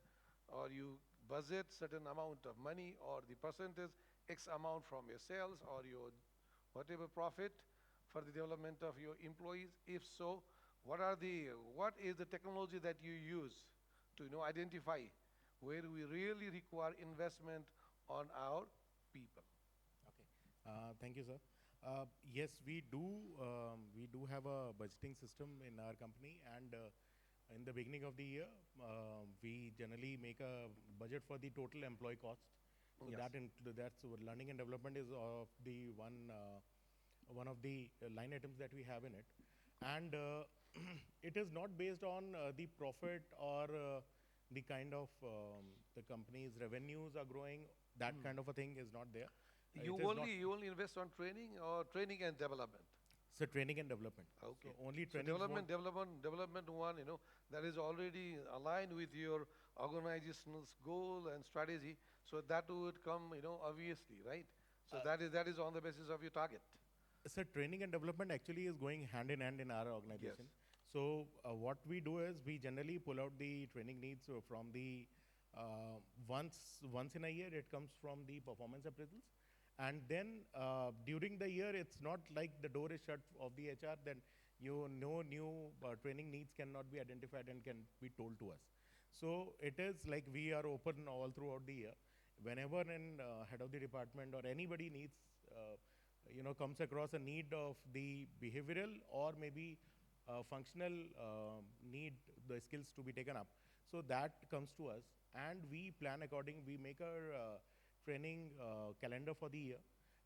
or you budget certain amount of money or the percentage X amount from your sales or your whatever profit for the development of your employees? If so, what is the technology that you use to identify where we really require investment on our people? Okay. Thank you, sir. Yes, we do. We do have a budgeting system in our company, and in the beginning of the year, we generally make a budget for the total employee cost. So Yes. that's what learning and development is of the one of the line items that we have in it, and it is not based on the profit or the kind of the company's revenues are growing. That kind of a thing is not there. You It is not- only invest on training or training and development? So training and development. Okay. So only So training. development one, that is already aligned with your organizational goal and strategy. So that would come, obviously, right? So that is on the basis of your target. So training and development actually is going hand in hand in our organization. So what we do is we generally pull out the training needs from the once in a year. It comes from the performance appraisals, and then during the year, it's not like the door is shut of the HR. Then new training needs cannot be identified and can be told to us. So it is like we are open all throughout the year. Whenever an head of the department or anybody needs, comes across a need of the behavioral or maybe functional need, the skills to be taken up. So that comes to us, and we plan according. We make our training calendar for the year,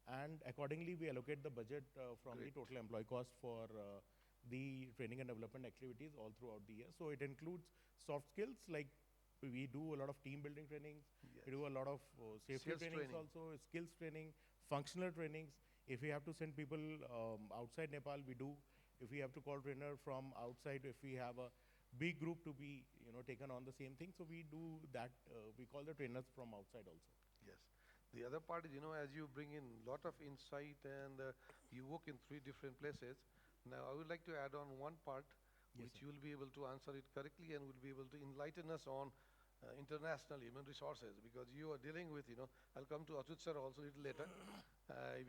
and accordingly we allocate the budget from Great. the total employee cost for the training and development activities all throughout the year. So it includes soft skills like we do a lot of team building trainings. Yes. We do a lot of safety Skills trainings training. also, skills training, functional trainings. If we have to send people outside Nepal, we do. If we have to call trainer from outside, if we have a big group to be taken on the same thing, so we do that. We call the trainers from outside also. Yes. The other part is, as you bring in lot of insight and you work in 3 different places. Now, I would like to add on one part Yes, which sir. you will be able to answer it correctly and will be able to enlighten us on international human resources, because you are dealing with, I'll come to Achut sir also a little later,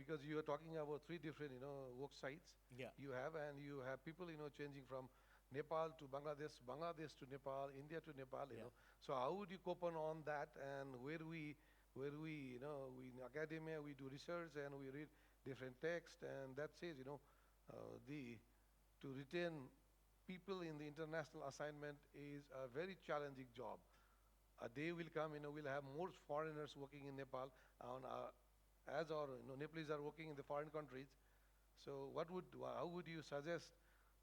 because you are talking about 3 different, work sites Yeah. you have, and you have people, changing from Nepal to Bangladesh, Bangladesh to Nepal, India to Nepal, Yeah. So how would you cope on that, and where we, we in academia, we do research and we read different texts, and that says, to retain people in the international assignment is a very challenging job. A day will come, we'll have more foreigners working in Nepal, on, as our Nepalese are working in the foreign countries. So how would you suggest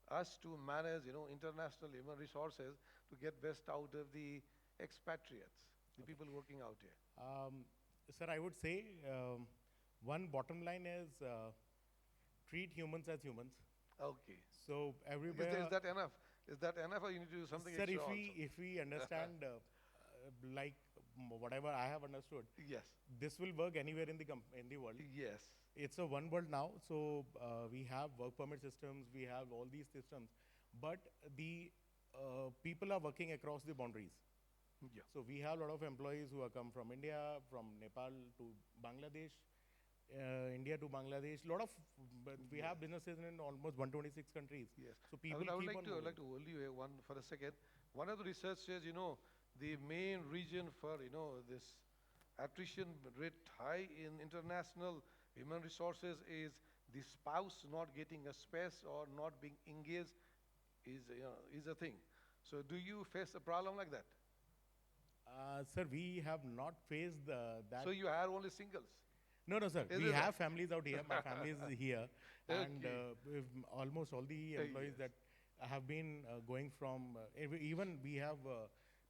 us to manage, international human resources to get best out of the expatriates, the people working out here? Sir, I would say one bottom line is treat humans as humans. Okay. So Is everywhere. that enough? Is that enough, or you need to do something Sir, extra if we understand like whatever I have understood, Yes. this will work anywhere in the world. Yes. It's a one world now, so we have work permit systems, we have all these systems, but the people are working across the boundaries. Yeah. So we have a lot of employees who have come from India, from Nepal to Bangladesh, India to Bangladesh. But we have businesses in almost 126 countries. Yes. So people I would keep like on to, moving. hold you here one for a second. One of the research says, the main reason for, this attrition rate high in international human resources is the spouse not getting a space or not being engaged is a thing. So do you face a problem like that? Sir, we have not faced that. So you hire only singles? No, sir. Is We it have that? families out here. My family is here, and Okay. we've almost all the employees Yes. that have been going from. Even we have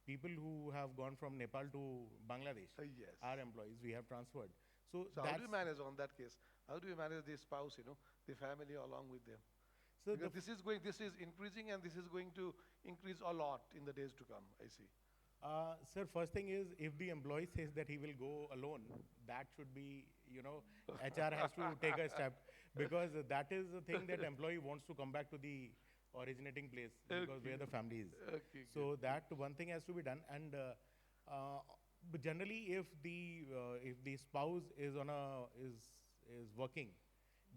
people who have gone from Nepal to Bangladesh. Yes. Our employees we have transferred. So, So how do you that's manage on that case? How do you manage the spouse, the family along with them? so Because the this is increasing and this is going to increase a lot in the days to come, I see. Sir, first thing is if the employee says that he will go alone, that should be, HR has to take a step because that is the thing that employee wants to come back to the originating place because where the family is. Okay, So that one thing has to be done, and but generally, if the spouse is on a is working,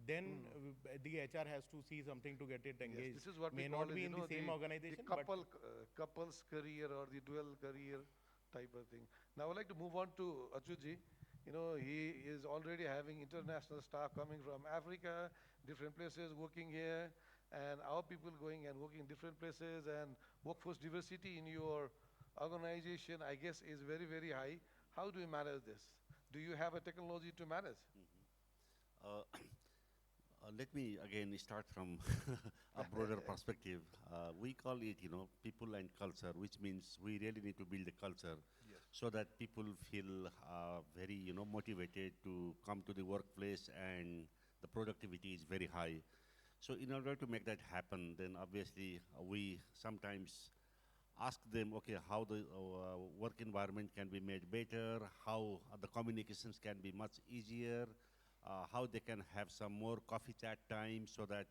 then the HR has to see something to get it Yes, engaged. this is what May we call not it, be in the same organization, the but couple's career or the dual career type of thing. Now I'd like to move on to Achuji. He is already having international staff coming from Africa, different places working here, and our people going and working in different places, and workforce diversity in your organization, I guess, is very, very high. How do you manage this? Do you have a technology to manage? Uh, Let me again start from a broader perspective. We call it, people and culture, which means we really need to build a culture Yes. so that people feel very, motivated to come to the workplace and the productivity is very high. So in order to make that happen, then obviously we sometimes ask them, okay, how the work environment can be made better, how the communications can be much easier, how they can have some more coffee chat time so that,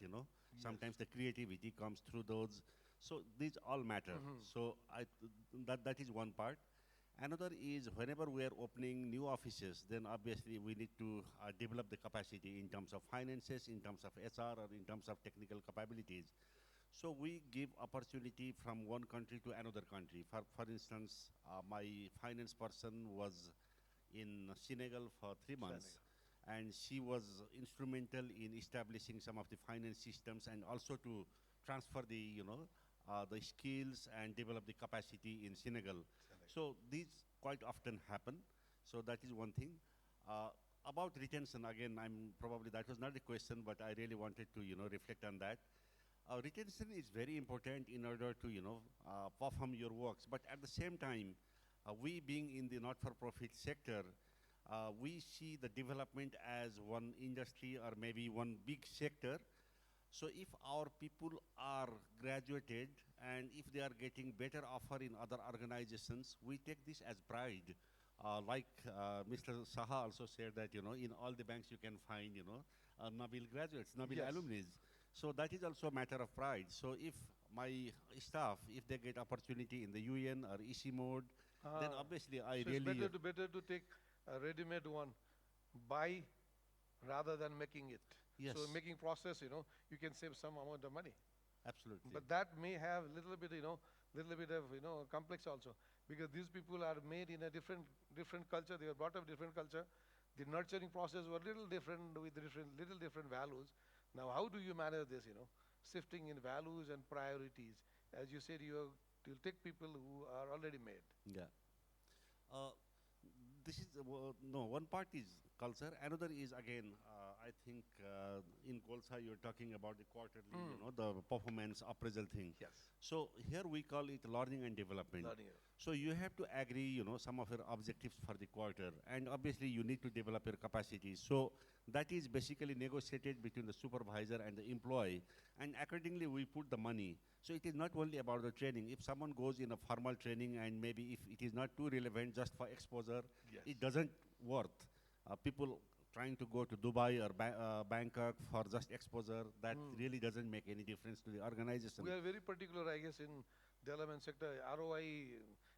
sometimes the creativity comes through those. So these all matter. So that is one part. Another is whenever we are opening new offices, then obviously we need to develop the capacity in terms of finances, in terms of HR, or in terms of technical capabilities. So we give opportunity from one country to another country. For instance, my finance person was in Senegal for 3 months, and she was instrumental in establishing some of the finance systems and also to transfer the skills and develop the capacity in Senegal. So these quite often happen. So that is one thing. About retention, again, probably that was not the question, but I really wanted to, reflect on that. Retention is very important in order to, perform your works. But at the same time, we being in the not-for-profit sector, we see the development as one industry or maybe one big sector. So if our people are graduated and if they are getting better offer in other organizations, we take this as pride. Like Mr. Saha also said that, in all the banks you can find, Nabil graduates, Nabil Yes. alumni. So that is also a matter of pride. So if my staff, if they get opportunity in the UN or EC mode, then Ah. obviously I So really, it's better to take a ready-made one, buy rather than making it. yes, So making process, you can save some amount of money. absolutely. But that may have little bit, little bit of, complex also, because these people are made in a different culture. They were brought up different culture. The nurturing process were little different with little different values. Now, how do you manage this? Shifting in values and priorities. As you said, you'll take people who are already made. Yeah. Uh, this is, no, one part is culture. Another is, again, I think in Kolsa you're talking about the quarterly, the performance appraisal thing. Yes. So here we call it learning and development. Learning. So you have to agree, some of your objectives for the quarter, and obviously you need to develop your capacity. So that is basically negotiated between the supervisor and the employee, and accordingly we put the money. So it is not only about the training. If someone goes in a formal training and maybe if it is not too relevant just for exposure, Yes. it doesn't worth. People trying to go to Dubai or Bangkok for just exposure, that really doesn't make any difference to the organization. We are very particular, I guess, in development sector. ROI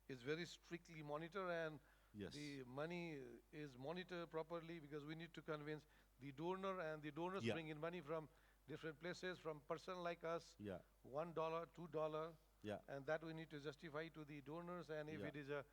is very strictly monitored, and Yes. the money is monitored properly because we need to convince the donor, and the donors Yeah. bring in money from different places, from person like us, Yeah. $1, $2, Yeah. and that we need to justify to the donors. And if Yeah. it is a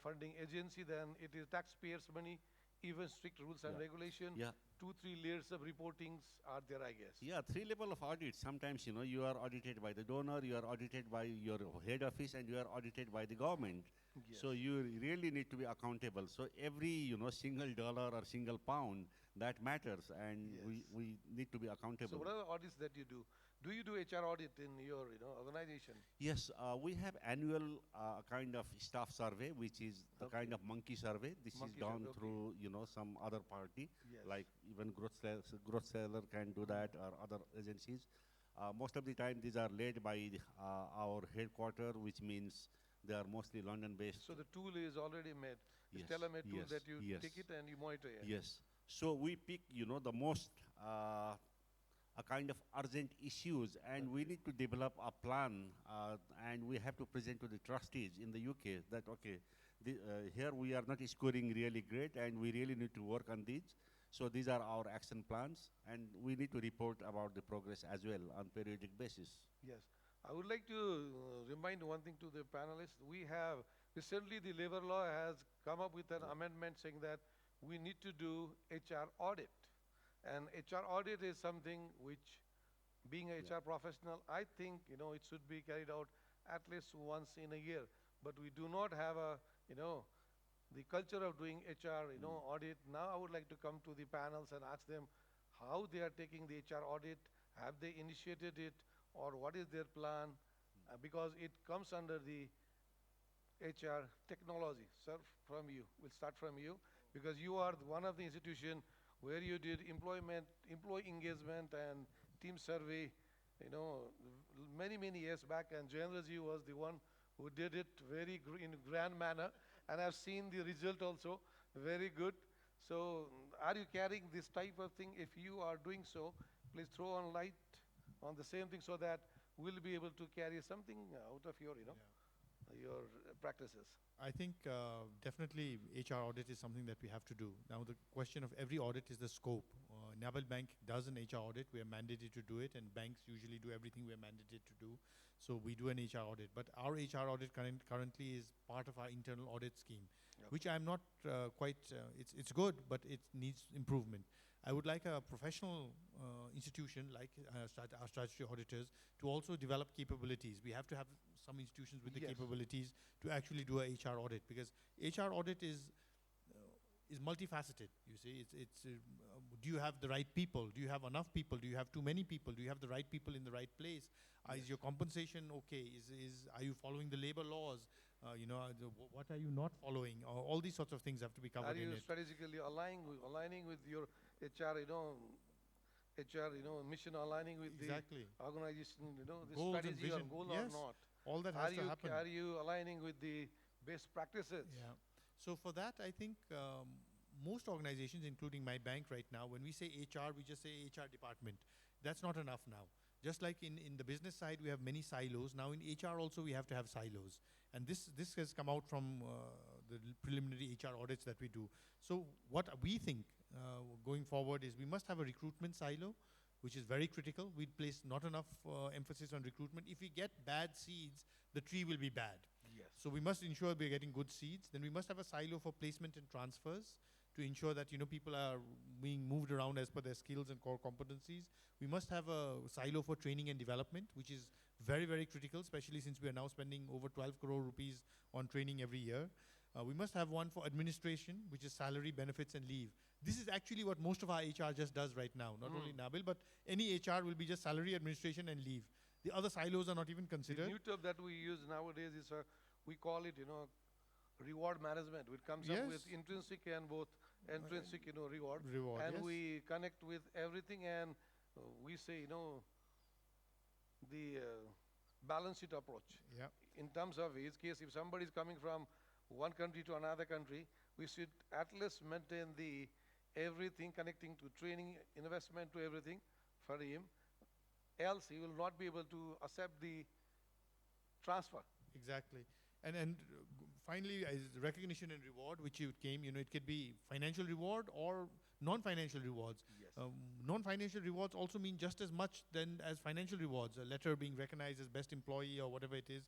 funding agency, then it is taxpayers' money, even strict rules and Yeah. regulation. Yeah. 2, 3 layers of reportings are there, I guess. Yeah, three level of audit. Sometimes, you are audited by the donor, you are audited by your head office, and you are audited by the government. So Yes. you really need to be accountable. So every, single dollar or single pound, that matters, and Yes. we need to be accountable. So what are the audits that you do? Do you do HR audit in your organization? Yes, we have annual kind of staff survey, which is the Okay. kind of monkey survey. This Monkey is done survey, okay. through, some other party, Yes. like even growth seller can do that, or other agencies. Most of the time, these are led by our headquarter, which means they are mostly London-based. So the tool is already made. It's Yes, tailor-made tool yes, that you yes. take it and you monitor it. Yes. So we pick, the most a kind of urgent issues, and we need to develop a plan, and we have to present to the trustees in the UK that, okay, here we are not scoring really great, and we really need to work on these. So these are our action plans, and we need to report about the progress as well on periodic basis. Yes. I would like to remind one thing to the panelists. We have recently the labor law has come up with an amendment saying that we need to do HR audit. And HR audit is something which, being a HR professional, I think it should be carried out at least once in a year. But we do not have the culture of doing HR audit. Now I would like to come to the panels and ask them how they are taking the HR audit. Have they initiated it, or what is their plan? Because it comes under the HR technology. Sir, from you, we'll start from you, because you are one of the institution where you did employee engagement and team survey, many years back, and Jayendraji was the one who did it very in grand manner, and I've seen the result also, very good. So, are you carrying this type of thing? If you are doing so, please throw on light on the same thing so that we'll be able to carry something out of your, your practices. I think definitely HR audit is something that we have to do. Now the question of every audit is the scope. Naval Bank does an HR audit. We are mandated to do it, and banks usually do everything we are mandated to do. So we do an HR audit. But our HR audit currently is part of our internal audit scheme, which I'm not quite, it's good, but it needs improvement. I would like a professional institution like our statutory auditors to also develop capabilities. We have to have some institutions with the Yes. capabilities to actually do a HR audit, because HR audit is multifaceted. You see, do you have the right people? Do you have enough people? Do you have too many people? Do you have the right people in the right place? Is your compensation okay? Are you following the labor laws? What are you not following? All these sorts of things have to be covered Are you in it. strategically aligning with your HR, mission, aligning with Exactly. the organization, the Goals and strategy or vision. goal Yes. or not? All that has to happen. Are you aligning with the best practices? Yeah. So for that, I think most organizations, including my bank right now, when we say HR, we just say HR department. That's not enough now. Just like in the business side, we have many silos. Now in HR also, we have to have silos. And this has come out from the preliminary HR audits that we do. So what we think going forward is we must have a recruitment silo, which is very critical. We place not enough emphasis on recruitment. If we get bad seeds, the tree will be bad. Yes. So we must ensure we're getting good seeds. Then we must have a silo for placement and transfers to ensure that people are being moved around as per their skills and core competencies. We must have a silo for training and development, which is very, very critical, especially since we are now spending over 12 crore rupees on training every year. We must have one for administration, which is salary, benefits, and leave. This is actually what most of our HR just does right now. Not only Nabil, but any HR will be just salary, administration, and leave. The other silos are not even The considered. new term that we use nowadays is, we call it, reward management, which comes Yes. up with intrinsic and both intrinsic, reward. Reward, And yes. we connect with everything, and we say, the balance sheet approach. Yeah. In terms of his case, if somebody is coming from one country to another country, we should at least maintain the everything connecting to training, investment, to everything for him. Else he will not be able to accept the transfer. Exactly. And finally, as recognition and reward, which it came, it could be financial reward or non-financial rewards. Yes. Non-financial rewards also mean just as much then as financial rewards. A letter being recognized as best employee or whatever it is,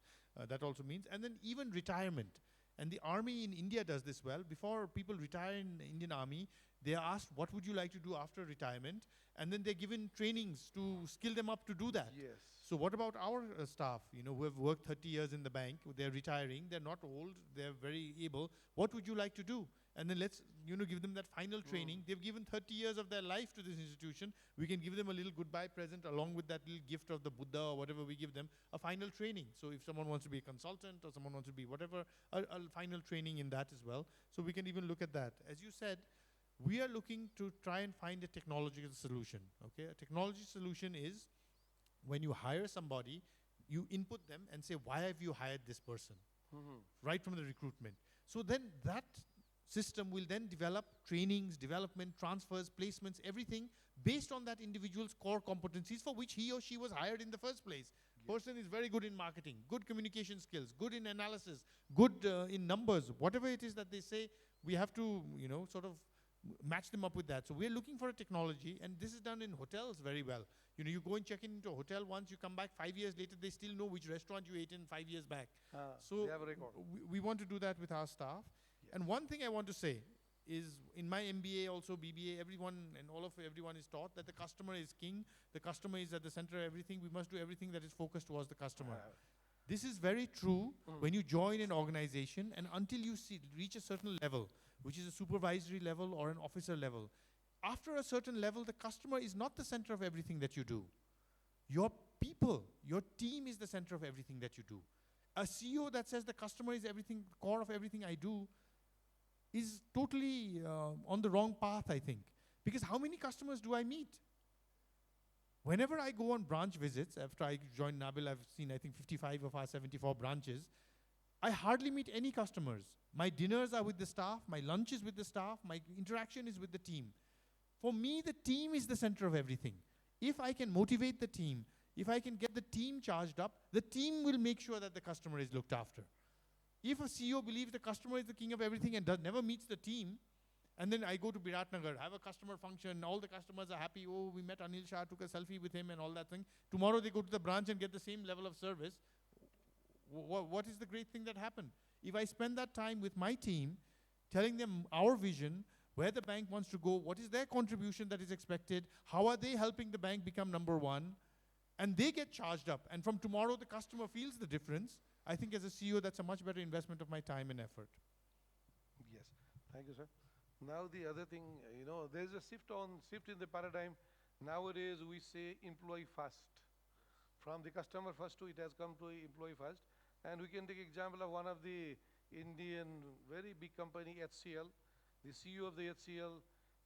that also means. And then even retirement. And the army in India does this well. Before people retire in the Indian army, they are asked, what would you like to do after retirement? And then they're given trainings to skill them up to do that. Yes. So what about our staff, who have worked 30 years in the bank, they're retiring, they're not old, they're very able. What would you like to do? And then let's, give them that final training. They've given 30 years of their life to this institution. We can give them a little goodbye present along with that little gift of the Buddha or whatever we give them, a final training. So if someone wants to be a consultant or someone wants to be whatever, a final training in that as well. So we can even look at that. As you said, we are looking to try and find a technological solution, okay? A technology solution is when you hire somebody, you input them and say, why have you hired this person? Right from the recruitment. So then that system will then develop trainings, development, transfers, placements, everything based on that individual's core competencies for which he or she was hired in the first place. Person is very good in marketing, good communication skills, good in analysis, good in numbers, whatever it is that they say, we have to, sort of match them up with that. So we're looking for a technology, and this is done in hotels very well. You go and check into a hotel once, you come back 5 years later, they still know which restaurant you ate in 5 years back. So they have a record. we want to do that with our staff. And one thing I want to say is, in my MBA, also BBA, everyone is taught that the customer is king, the customer is at the center of everything, we must do everything that is focused towards the customer. This is very true when you join an organization, and until you reach a certain level, which is a supervisory level or an officer level. After a certain level, the customer is not the center of everything that you do. Your people, your team is the center of everything that you do. A CEO that says the customer is everything, core of everything I do, is totally on the wrong path, I think. Because how many customers do I meet? Whenever I go on branch visits, after I joined Nabil, I've seen, I think, 55 of our 74 branches. I hardly meet any customers. My dinners are with the staff, my lunch is with the staff, my interaction is with the team. For me, the team is the center of everything. If I can motivate the team, if I can get the team charged up, the team will make sure that the customer is looked after. If a CEO believes the customer is the king of everything and never meets the team, and then I go to Biratnagar, have a customer function, all the customers are happy, oh, we met Anil Shah, took a selfie with him and all that thing. Tomorrow they go to the branch and get the same level of service. What is the great thing that happened? If I spend that time with my team, telling them our vision, where the bank wants to go, what is their contribution that is expected, how are they helping the bank become number one, and they get charged up, and from tomorrow the customer feels the difference, I think as a CEO that's a much better investment of my time and effort. Yes, thank you, sir. Now the other thing, there's a shift in the paradigm. Nowadays we say employee first. From the customer first to it has come to employee first. And we can take example of one of the Indian very big company, HCL. The CEO of the HCL,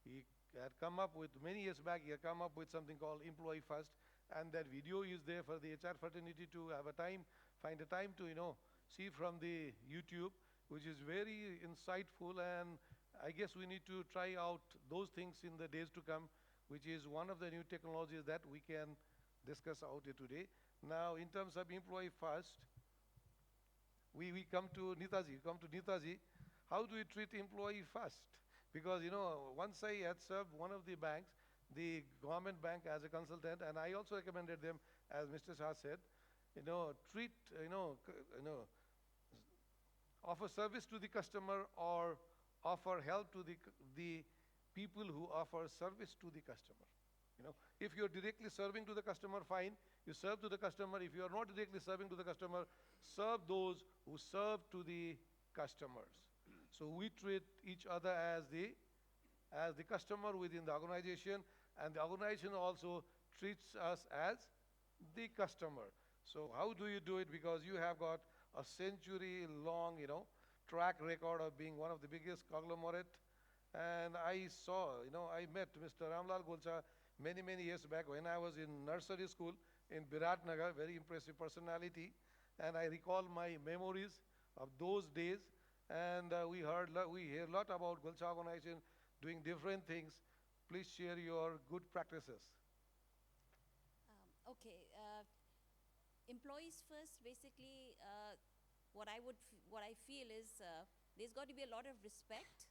he had come up with, many years back, he had come up with something called employee first. And that video is there for the HR fraternity to have a time, find a time to, see from the YouTube, which is very insightful. And I guess we need to try out those things in the days to come, which is one of the new technologies that we can discuss out here today. Now, in terms of employee first, we come to Nitaji. How do we treat employee first? Because, once I had served one of the banks, the government bank, as a consultant, and I also recommended them, as Mr. Shah said, treat, offer service to the customer or offer help to the people who offer service to the customer. If you're directly serving to the customer, fine, you serve to the customer. If you are not directly serving to the customer, serve those who serve to the customers. So we treat each other as the customer within the organization, and the organization also treats us as the customer. So how do you do it? Because you have got a century-long, track record of being one of the biggest conglomerate. And I saw, I met Mr. Ramlal Gulcha many, many years back when I was in nursery school in Biratnagar, very impressive personality. And I recall my memories of those days. And we hear a lot about Gulcha organization doing different things. Please share your good practices. Okay. Employees first, basically, what I feel is there's got to be a lot of respect.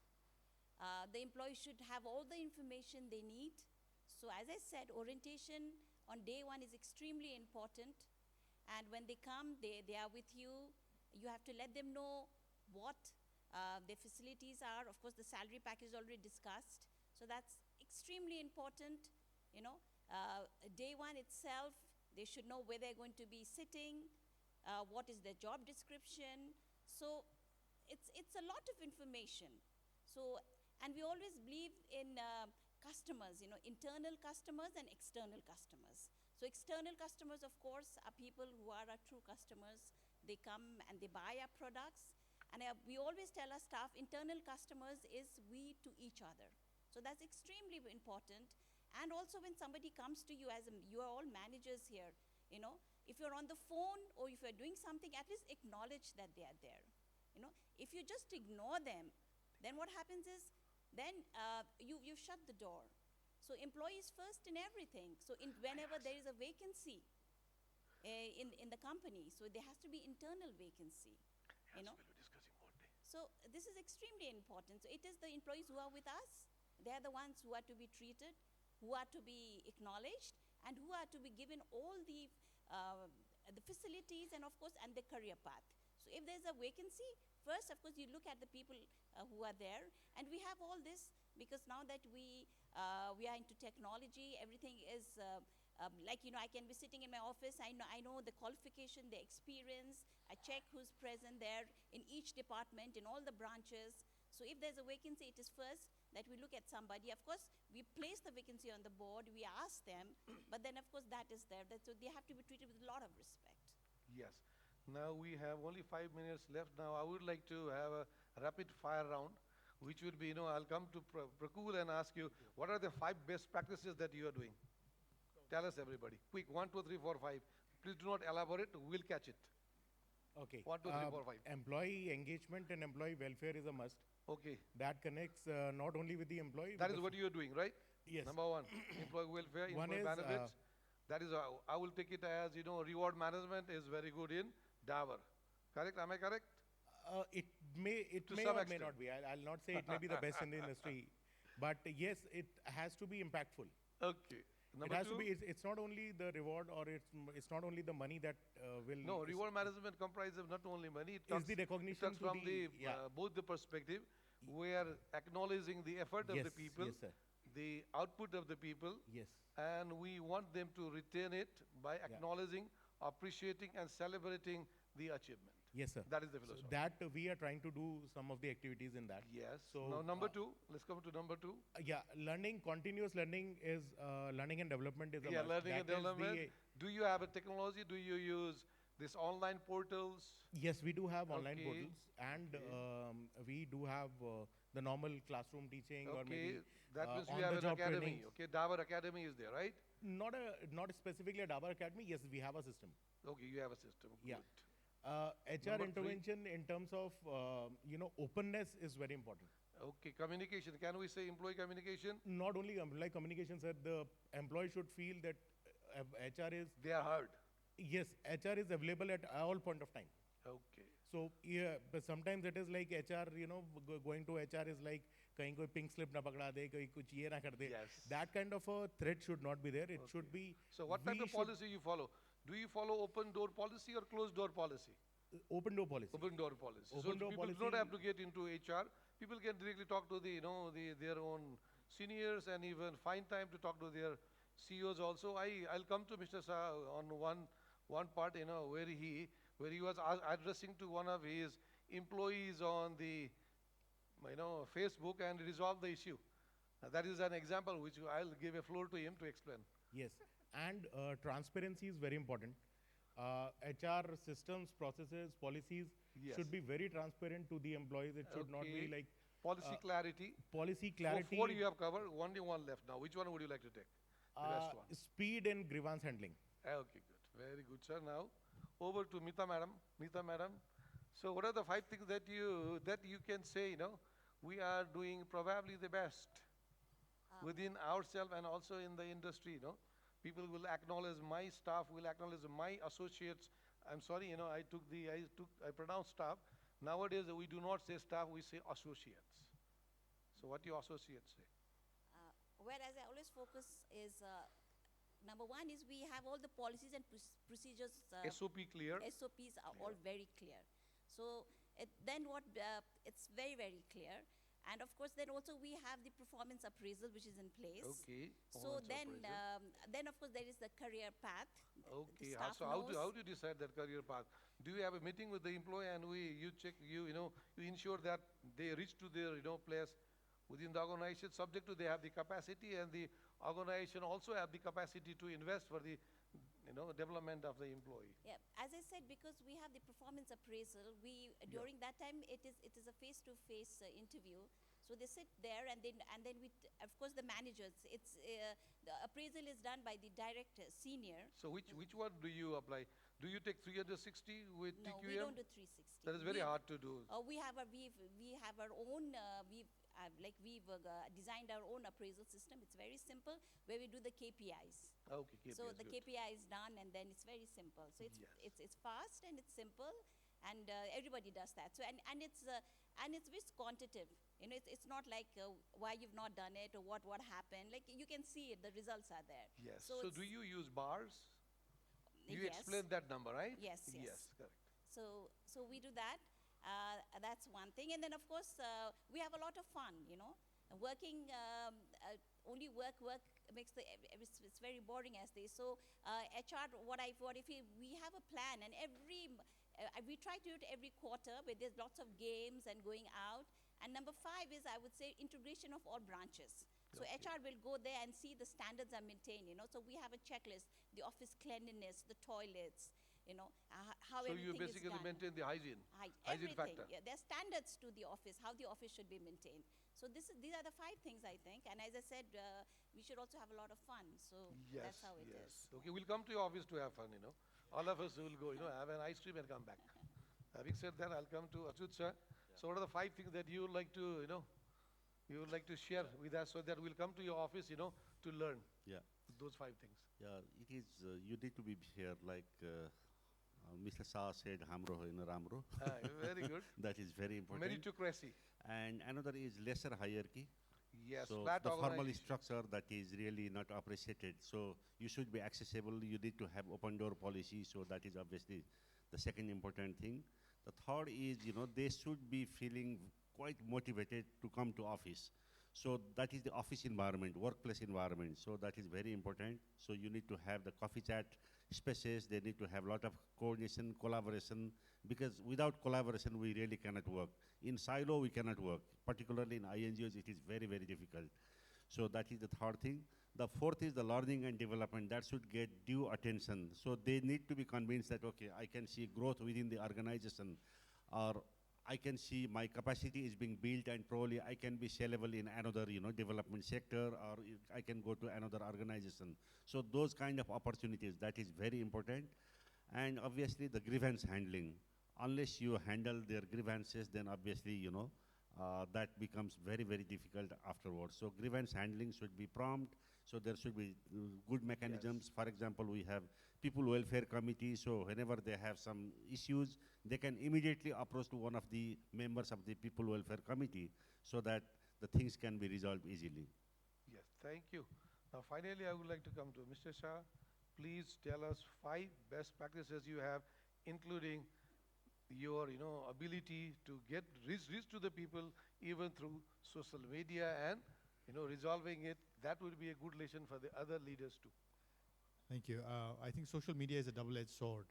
The employees should have all the information they need. So as I said, orientation on day one is extremely important. And when they come, they are with you. You have to let them know what their facilities are. Of course, the salary package is already discussed. So that's extremely important. You know, day one itself, they should know where they're going to be sitting, what is their job description. So it's a lot of information. So, and we always believe in customers, you know, internal customers and external customers. So external customers, of course, are people who are our true customers. They come and they buy our products. And we always tell our staff, internal customers is we to each other. So that's extremely important. And also when somebody comes to you, you are all managers here, you know, if you're on the phone or if you're doing something, at least acknowledge that they are there. You know, if you just ignore them, then what happens is, then you shut the door. So employees first in everything. So whenever there is a vacancy in the company, so there has to be internal vacancy, you know. So this is extremely important. So it is the employees who are with us. They are the ones who are to be treated, who are to be acknowledged, and who are to be given all the facilities and of course, and the career path. So if there's a vacancy, first, of course, you look at the people who are there, and we have all this because now that we are into technology, everything is like, you know, I can be sitting in my office, I know the qualification, the experience, I check who's present there in each department, in all the branches. So if there's a vacancy, it is first that we look at somebody. Of course, we place the vacancy on the board, we ask them, but then of course that is there. So they have to be treated with a lot of respect. Yes. Now we have only 5 minutes left. Now I would like to have a rapid fire round, which would be, you know, I'll come to Prakul and ask you, what are the 5 best practices that you are doing? Tell us, everybody. Quick, 1, 2, 3, 4, 5. Please do not elaborate, we'll catch it. Okay. 1, 2, 3, 4, 5. Employee engagement and employee welfare is a must. Okay. That connects not only with the employee. That but is what you are doing, right? Yes. Number 1, employee welfare, One employee is, benefits. That is, I will take it as, you know, reward management is very good in Dabar. Correct? Am I correct? It may To or some may extent. not be. I'll not say it may be the best in the industry, but yes, it has to be impactful. Okay. It Number has 2? to be. It's not only the reward or it's not only the money that will. No, reward management comprises of not only money, it comes, the recognition it comes to from the, yeah. both the perspective. We are acknowledging the effort of Yes, the people, yes, sir. the output of the people, Yes. and we want them to retain it by acknowledging, appreciating, and celebrating the achievement. Yes, sir. That is the So philosophy. that we are trying to do some of the activities in that. Yes. So, Now, number 2, let's come to number 2. Yeah, continuous learning is learning and development is a Yeah, must. learning That and is development. Do you have a technology? Do you use this online portals? Yes, we do have online Okay. portals, and we do have the normal classroom teaching or Okay, maybe that means we have an on-the-job academy. trainings. Okay, Dabar Academy is there, right? Not specifically a Dabar Academy. Yes, we have a system. Okay, you have a system. Yeah. Good. HR Number 3. intervention in terms of openness is very important. Okay, communication. Can we say employee communication? Not only employee communication, sir. The employee should feel that HR is They are heard. yes, HR is available at all point of time. Okay. So yeah, but sometimes it is like HR, going to HR is like कहीं कोई pink slip ना पकड़ा दे, कोई कुछ ये ना कर दे. Yes. That kind of a threat should not be there. It should Okay. be. So what type we of should- policy you follow? Do you follow open door policy or closed door policy? Open door policy. Open door policy. Open So door people do not policy- have to get into HR. People can directly talk to their own seniors and even find time to talk to their CEOs also. I'll come to Mr. Shah on one part, where he was addressing to one of his employees on the Facebook and resolve the issue. That is an example which I'll give a floor to him to explain. Yes, and transparency is very important. HR systems, processes, policies Yes. should be very transparent to the employees. It should not be Okay. like Policy clarity. policy So clarity. 4 you have covered, only one left now. Which one would you like to take? The best one. Speed and grievance handling. Okay, good. Very good, sir. Now, over to Mita madam. Mita madam. So what are the 5 things that you can say, we are doing probably the best within ourselves and also in the industry, People will acknowledge my staff, will acknowledge my associates. I'm sorry, I pronounced staff. Nowadays, we do not say staff, we say associates. So what do your associates say? Whereas I always focus is, number 1 is we have all the policies and procedures. SOP clear. SOPs are all very clear. So then what, it's very, very clear. And of course, then also we have the performance appraisal, which is in place. Okay. So performance appraisal. then of course there is the career path. Okay. The staff So how knows. do you decide that career path? Do you have a meeting with the employee and you check, you ensure that they reach to their, place within the organization, subject to they have the capacity, and the organization also have the capacity to invest for the, development of the employee. Yeah, as I said, because we have the performance appraisal, during that time it is a face-to-face interview. So they sit there, and then of course the managers. The appraisal is done by the director, senior. So which one do you apply? Do you take 360 with No, TQM? we don't do 360. That is very hard to do. We have our own. We've designed our own appraisal system. It's very simple, where we do the KPIs. Okay, KPIs, So the good. KPI is done, and then it's very simple. So it's fast and it's simple, and everybody does that. So and it's very quantitative. It's not like why you've not done it or what happened. Like you can see it, the results are there. Yes. So So it's- do you use bars? You Yes. explained that number, right? Yes, yes. Yes, correct. So we do that. That's one thing, and then of course we have a lot of fun. Working only work makes it's very boring, as they. So HR, what if we have a plan, and we try to do it every quarter, where there's lots of games and going out. And number 5 is, I would say, integration of all branches. So Okay. HR will go there and see the standards are maintained. So we have a checklist: the office cleanliness, the toilets. How So you everything is basically done. maintain the hygiene. Hygiene Everything. factor. Yeah, there are standards to the office, how the office should be maintained. So these are the 5 things, I think. And as I said, we should also have a lot of fun. So Yes, that's how it is. yes. Okay, we'll come to your office to have fun, All of us will go, have an ice cream and come back. Having said that, I'll come to Achyut sir. So what are the 5 things that you would like to, share with us, so that we'll come to your office, to learn Yeah. those 5 things? Yeah, it is, you need to be here, like Mr. Shah said, Hamro hoina ramro. Very good. That is very important. Meritocracy. And another is lesser hierarchy. Yes, So flat the formal organization. structure, that is really not appreciated. So you should be accessible. You need to have open door policy. So that is obviously the second important thing. The third is, they should be feeling quite motivated to come to office. So that is the office environment, workplace environment. So that is very important. So you need to have the coffee chat spaces. They need to have a lot of coordination, collaboration, because without collaboration, we really cannot work. In silo, we cannot work. Particularly in INGOs, it is very, very difficult. So that is the third thing. The fourth is the learning and development. That should get due attention. So they need to be convinced that, okay, I can see growth within the organization, or I can see my capacity is being built, and probably I can be sellable in another, development sector, or I can go to another organization. So those kind of opportunities, that is very important. And obviously the grievance handling. Unless you handle their grievances, then obviously, that becomes very, very difficult afterwards. So grievance handling should be prompt. So there should be good mechanisms. For example, we have people welfare committee. So whenever they have some issues, they can immediately approach to one of the members of the people welfare committee, so that the things can be resolved easily. Yes, thank you. Now, finally, I would like to come to Mr. Shah. Please tell us 5 best practices you have, including your, ability to reach to the people, even through social media, and, resolving it. That would be a good lesson for the other leaders too. Thank you. I think social media is a double-edged sword.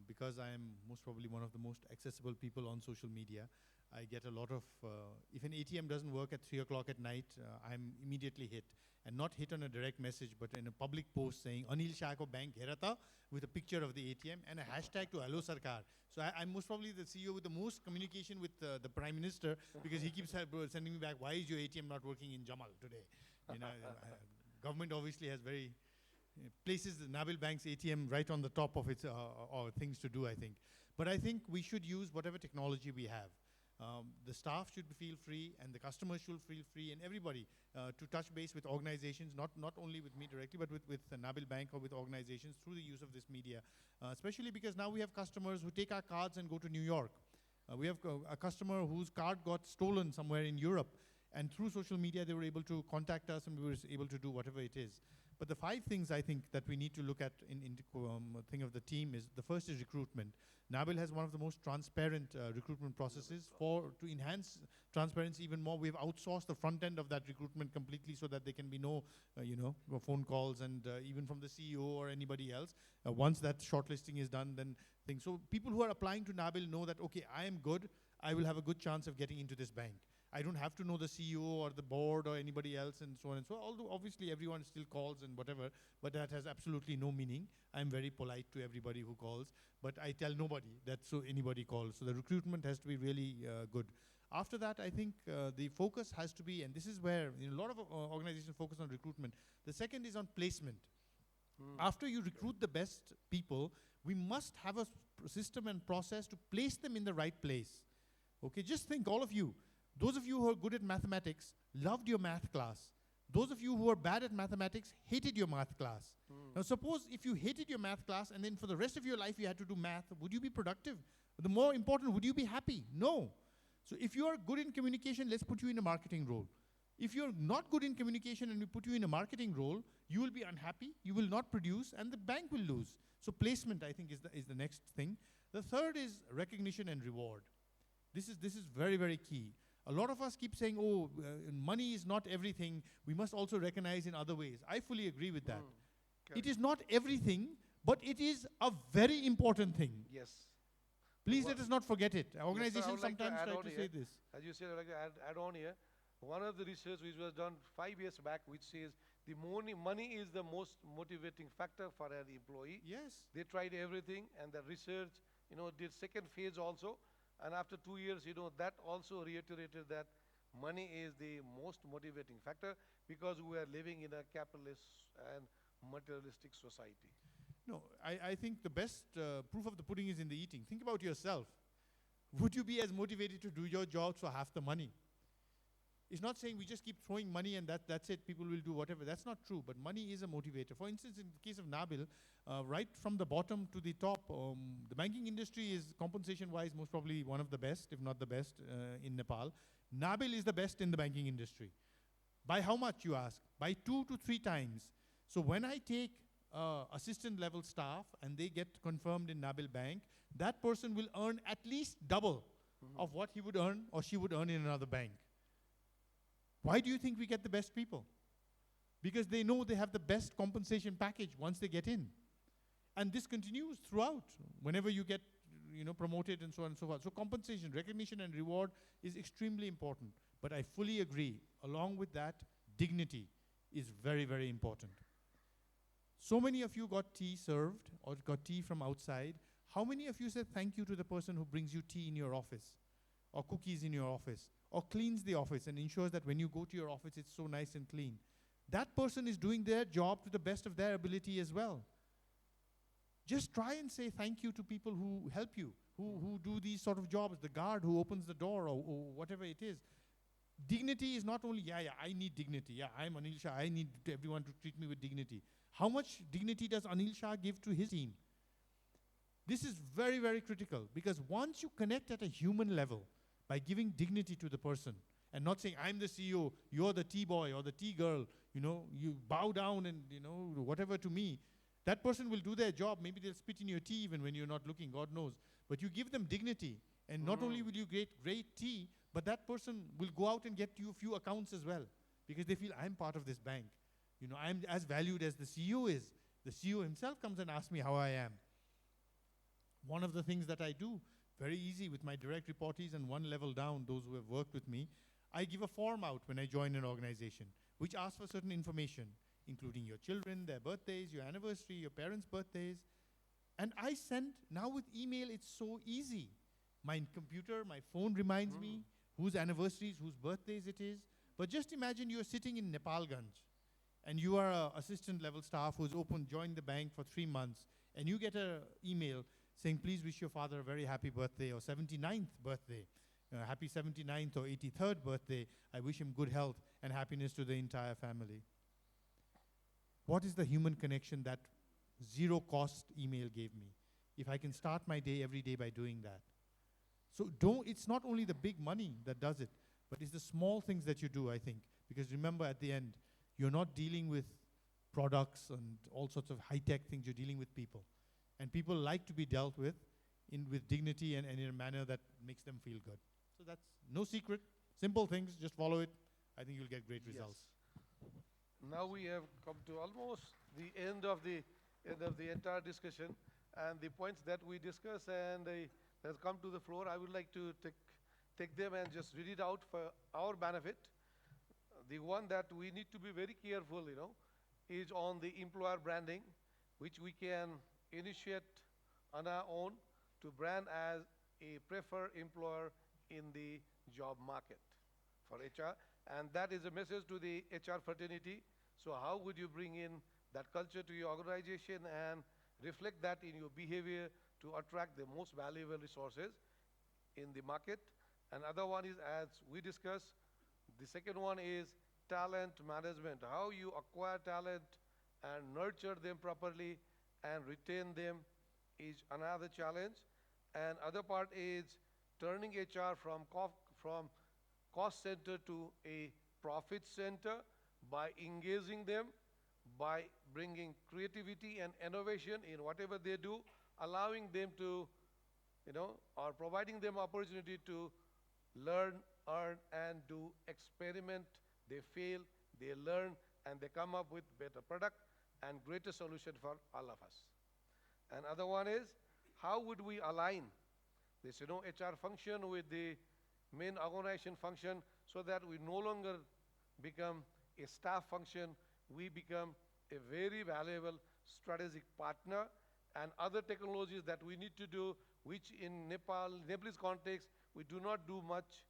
Because I am most probably one of the most accessible people on social media, I get a lot of, if an ATM doesn't work at 3 o'clock at night, I'm immediately hit. And not hit on a direct message, but in a public post saying, Anil Shah ko bank hera tha, with a picture of the ATM and a hashtag to Hello Sarkar. So I'm most probably the CEO with the most communication with the Prime Minister, because he keeps sending me back, why is your ATM not working in Jamal today? Government obviously has places the Nabil Bank's ATM right on the top of its things to do, I think. But I think we should use whatever technology we have. The staff should feel free, and the customers should feel free, and everybody to touch base with organizations, not only with me directly, but with Nabil Bank or with organizations through the use of this media. Especially because now we have customers who take our cards and go to New York. We have a customer whose card got stolen somewhere in Europe. And through social media, they were able to contact us, and we were able to do whatever it is. But the 5 things I think that we need to look at in the thing of the team is, the first is recruitment. Nabil has one of the most transparent recruitment processes. To enhance transparency even more, we've outsourced the front end of that recruitment completely, so that there can be no, phone calls and even from the CEO or anybody else. Once that shortlisting is done, then things. So people who are applying to Nabil know that, okay, I am good, I will have a good chance of getting into this bank. I don't have to know the CEO or the board or anybody else and so on and so on. Although obviously everyone still calls and whatever, but that has absolutely no meaning. I'm very polite to everybody who calls, but I tell nobody that so anybody calls. So the recruitment has to be really good. After that, I think the focus has to be, and this is where a lot of organizations focus on recruitment. The second is on placement. After you recruit the best people, we must have a system and process to place them in the right place. Okay, just think, all of you. Those of you who are good at mathematics loved your math class. Those of you who are bad at mathematics hated your math class. Now suppose if you hated your math class and then for the rest of your life you had to do math, would you be productive? The more important, would you be happy? No. So if you are good in communication, let's put you in a marketing role. If you're not good in communication and we put you in a marketing role, you will be unhappy, you will not produce, and the bank will lose. So placement, I think, is the next thing. The third is recognition and reward. This is very, very key. A lot of us keep saying, money is not everything. We must also recognize in other ways. I fully agree with that. It is not everything, but it is a very important thing. Yes. Please let us not forget it. Organizations Yes, sir, I would like to sometimes add try on to here. say this. As you said, I would like to add on here. One of the research which was done 5 years back, which says the money is the most motivating factor for an employee. Yes. They tried everything, and the research, did second phase also. And after 2 years, that also reiterated that money is the most motivating factor, because we are living in a capitalist and materialistic society. No, I think the best proof of the pudding is in the eating. Think about yourself. Would you be as motivated to do your jobs for half the money? It's not saying we just keep throwing money and that's it, people will do whatever. That's not true, but money is a motivator. For instance, in the case of Nabil, right from the bottom to the top, the banking industry is compensation-wise most probably one of the best, if not the best, in Nepal. Nabil is the best in the banking industry. By how much, you ask? By 2 to 3 times. So when I take assistant level staff and they get confirmed in Nabil Bank, that person will earn at least double of what he would earn or she would earn in another bank. Why do you think we get the best people? Because they know they have the best compensation package once they get in. And this continues throughout, whenever you get promoted and so on and so forth. So compensation, recognition and reward is extremely important. But I fully agree, along with that, dignity is very, very important. So many of you got tea served or got tea from outside. How many of you said thank you to the person who brings you tea in your office or cookies in your office or cleans the office and ensures that when you go to your office it's so nice and clean? That person is doing their job to the best of their ability as well. Just try and say thank you to people who help you, who do these sort of jobs, the guard who opens the door or whatever it is. Dignity is not only, I need dignity. Yeah, I'm Anil Shah. I need everyone to treat me with dignity. How much dignity does Anil Shah give to his team? This is very, very critical, because once you connect at a human level by giving dignity to the person and not saying, I'm the CEO, you're the tea boy or the tea girl, you bow down and, whatever to me, that person will do their job. Maybe they'll spit in your tea even when you're not looking, God knows. But you give them dignity, and not only will you get great tea, but that person will go out and get you a few accounts as well, because they feel, I'm part of this bank. I'm as valued as the CEO is. The CEO himself comes and asks me how I am. One of the things that I do, very easy with my direct reportees and one level down, those who have worked with me, I give a form out when I join an organization, which asks for certain information, including your children, their birthdays, your anniversary, your parents' birthdays. And I send, now with email, it's so easy. My computer, my phone reminds me whose anniversaries, whose birthdays it is. But just imagine you're sitting in Nepalganj, and you are an assistant level staff who's joined the bank for 3 months, and you get an email saying, please wish your father a very happy birthday or 79th birthday. Happy 79th or 83rd birthday. I wish him good health and happiness to the entire family. What is the human connection that zero cost email gave me? If I can start my day every day by doing that. So it's not only the big money that does it, But it's the small things that you do, I think. Because remember, at the end, you're not dealing with products and all sorts of high-tech things. You're dealing with people. And people like to be dealt with with dignity and in a manner that makes them feel good. So that's no secret. Simple things. Just follow it. I think you'll get great results. Now we have come to almost the end of the entire discussion, and the points that we discuss and that come to the floor, I would like to take them and just read it out for our benefit. The one that we need to be very careful, is on the employer branding, which we can initiate on our own to brand as a preferred employer in the job market for HR. And that is a message to the HR fraternity. So how would you bring in that culture to your organization and reflect that in your behavior to attract the most valuable resources in the market? Another one is, as we discussed, the second one is talent management. How you acquire talent and nurture them properly and retain them is another challenge. And other part is turning HR from cost center to a profit center by engaging them, by bringing creativity and innovation in whatever they do, allowing them to, or providing them opportunity to learn, earn, and do experiment. They fail, they learn, and they come up with better product and greater solution for all of us. And other one is, how would we align this, HR function with the main organization function so that we no longer become a staff function, we become a very valuable strategic partner, and other technologies that we need to do, which in Nepalese context, we do not do much.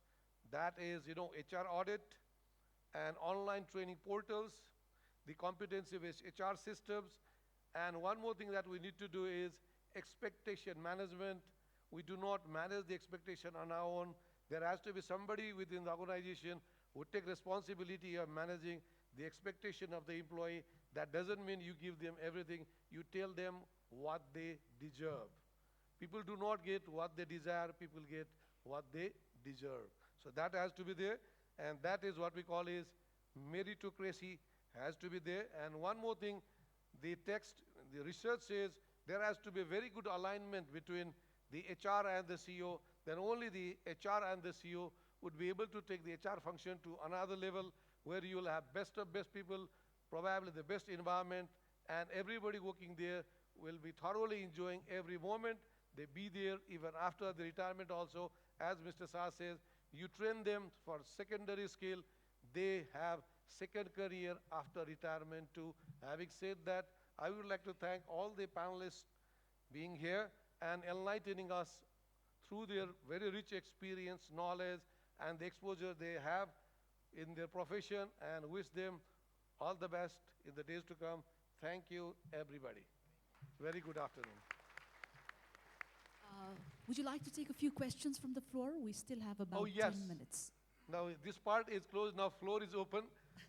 That is, HR audit and online training portals, the competency-based HR systems, and one more thing that we need to do is expectation management. We do not manage the expectation on our own. There has to be somebody within the organization who take responsibility of managing the expectation of the employee. That doesn't mean you give them everything. You tell them what they deserve. People do not get what they desire. People get what they deserve. So that has to be there, and that is what we call is meritocracy has to be there. And one more thing, the research says there has to be very good alignment between the HR and the CEO. Then only the HR and the CEO would be able to take the HR function to another level where you will have best of best people, probably the best environment, and everybody working there will be thoroughly enjoying every moment. They be there even after the retirement also. As Mr. Shah says, you train them for secondary skill. They have second career after retirement too. Having said that, I would like to thank all the panelists being here and enlightening us through their very rich experience, knowledge, and the exposure they have in their profession, and wish them all the best in the days to come. Thank you, everybody. Very good afternoon. Would you like to take a few questions from the floor? We still have about 10 minutes. Now this part is closed, now floor is open.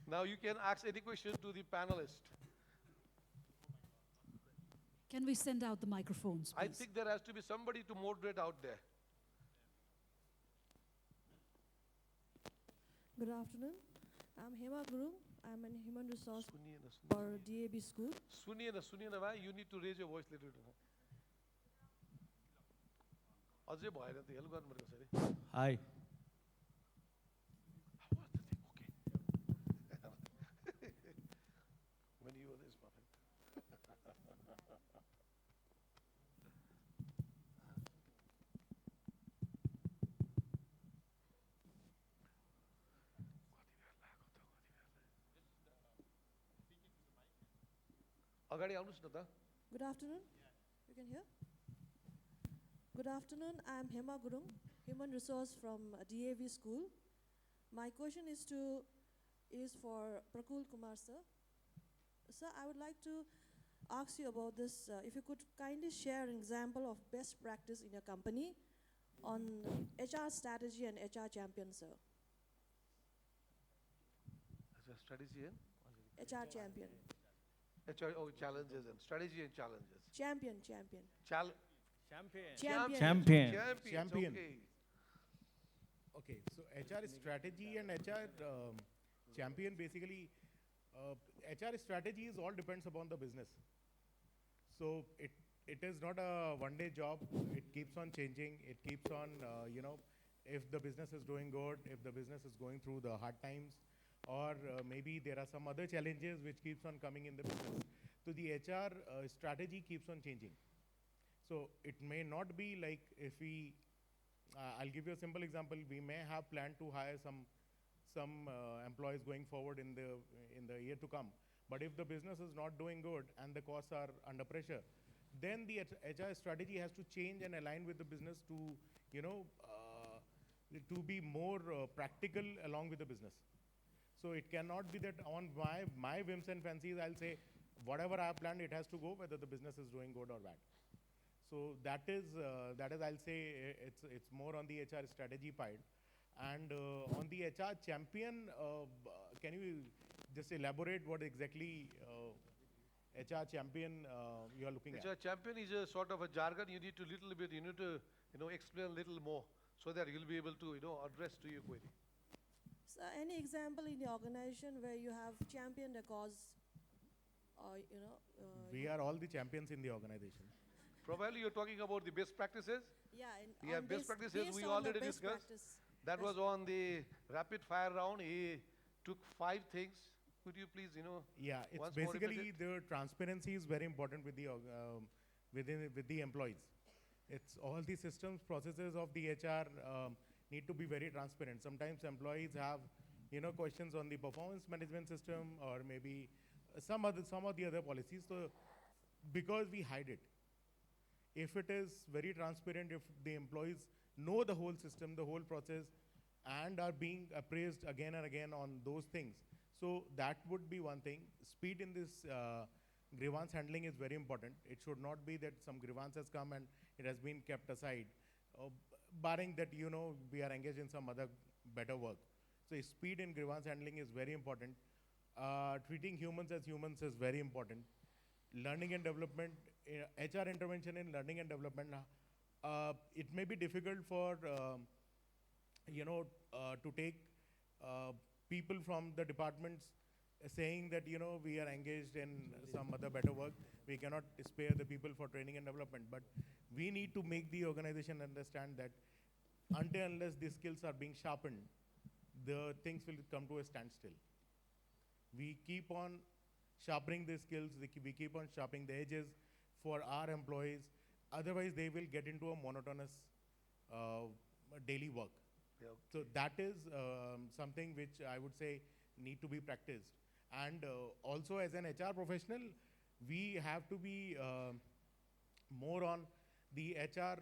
Now you can ask any question to the panelists. Can we send out the microphones, please? I think there has to be somebody to moderate out there. Good afternoon. I'm Hema Guru. I'm an human resource for DAB School. Suniya, you need to raise your voice a little bit. Ajay bhayera the help garnu pareko sari. Hi. How was the thing? Okay. When you were this perfect. Agadi aunus na ta. Good afternoon. You can hear? Good afternoon. I'm Hema Gurung, human resource from DAV School. My question is for Prakul Kumar sir. Sir, I would like to ask you about this. If you could kindly share an example of best practice in your company on HR strategy and HR champion, sir. Strategy and? HR champion. HR, challenges and strategy and challenges. Champion. Champion. Champion. Champion. Okay. Okay, so HR strategy and HR champion basically, HR strategy is all depends upon the business. So it is not a one-day job. It keeps on changing. It keeps on, if the business is doing good, if the business is going through the hard times, or maybe there are some other challenges which keeps on coming in the business. So the HR strategy keeps on changing. So it may not be like if we, I'll give you a simple example. We may have planned to hire some employees going forward in the year to come. But if the business is not doing good and the costs are under pressure, then the HR strategy has to change and align with the business to, to be more practical along with the business. So it cannot be that on my whims and fancies, I'll say, whatever I have planned, it has to go, whether the business is doing good or bad. So that is I'll say, it's more on the HR strategy part. And on the HR champion, can you just elaborate what exactly HR champion you are looking at? HR champion is a sort of a jargon. You need to explain a little more so that you'll be able to, address to your query. So any example in the organization where you have championed a cause, or We are all the champions in the organization. Probably you're talking about the best practices. yeah, Yeah, best practices we already discussed. That was on the rapid fire round. He took 5 things. Could you please, Yeah, it's once more repeat basically it? the transparency is very important with the with the employees. It's all the systems, processes of the HR need to be very transparent. Sometimes employees have, questions on the performance management system or maybe some of the other policies. So because we hide it, if it is very transparent, if the employees know the whole system, the whole process, and are being appraised again and again on those things, so that would be one thing. Speed in this grievance handling is very important. It should not be that some grievance has come and it has been kept aside, barring that, we are engaged in some other better work. So speed in grievance handling is very important. Treating humans as humans is very important. Learning and development, HR intervention in learning and development, it may be difficult for, to take people from the departments saying that, we are engaged in some other better work. We cannot spare the people for training and development. But we need to make the organization understand that until unless these skills are being sharpened, the things will come to a standstill. We keep on sharpening the skills, we keep on sharpening the edges for our employees. Otherwise, they will get into a monotonous daily work. Yeah. So that is something which I would say need to be practiced. And also as an HR professional, we have to be more on the HR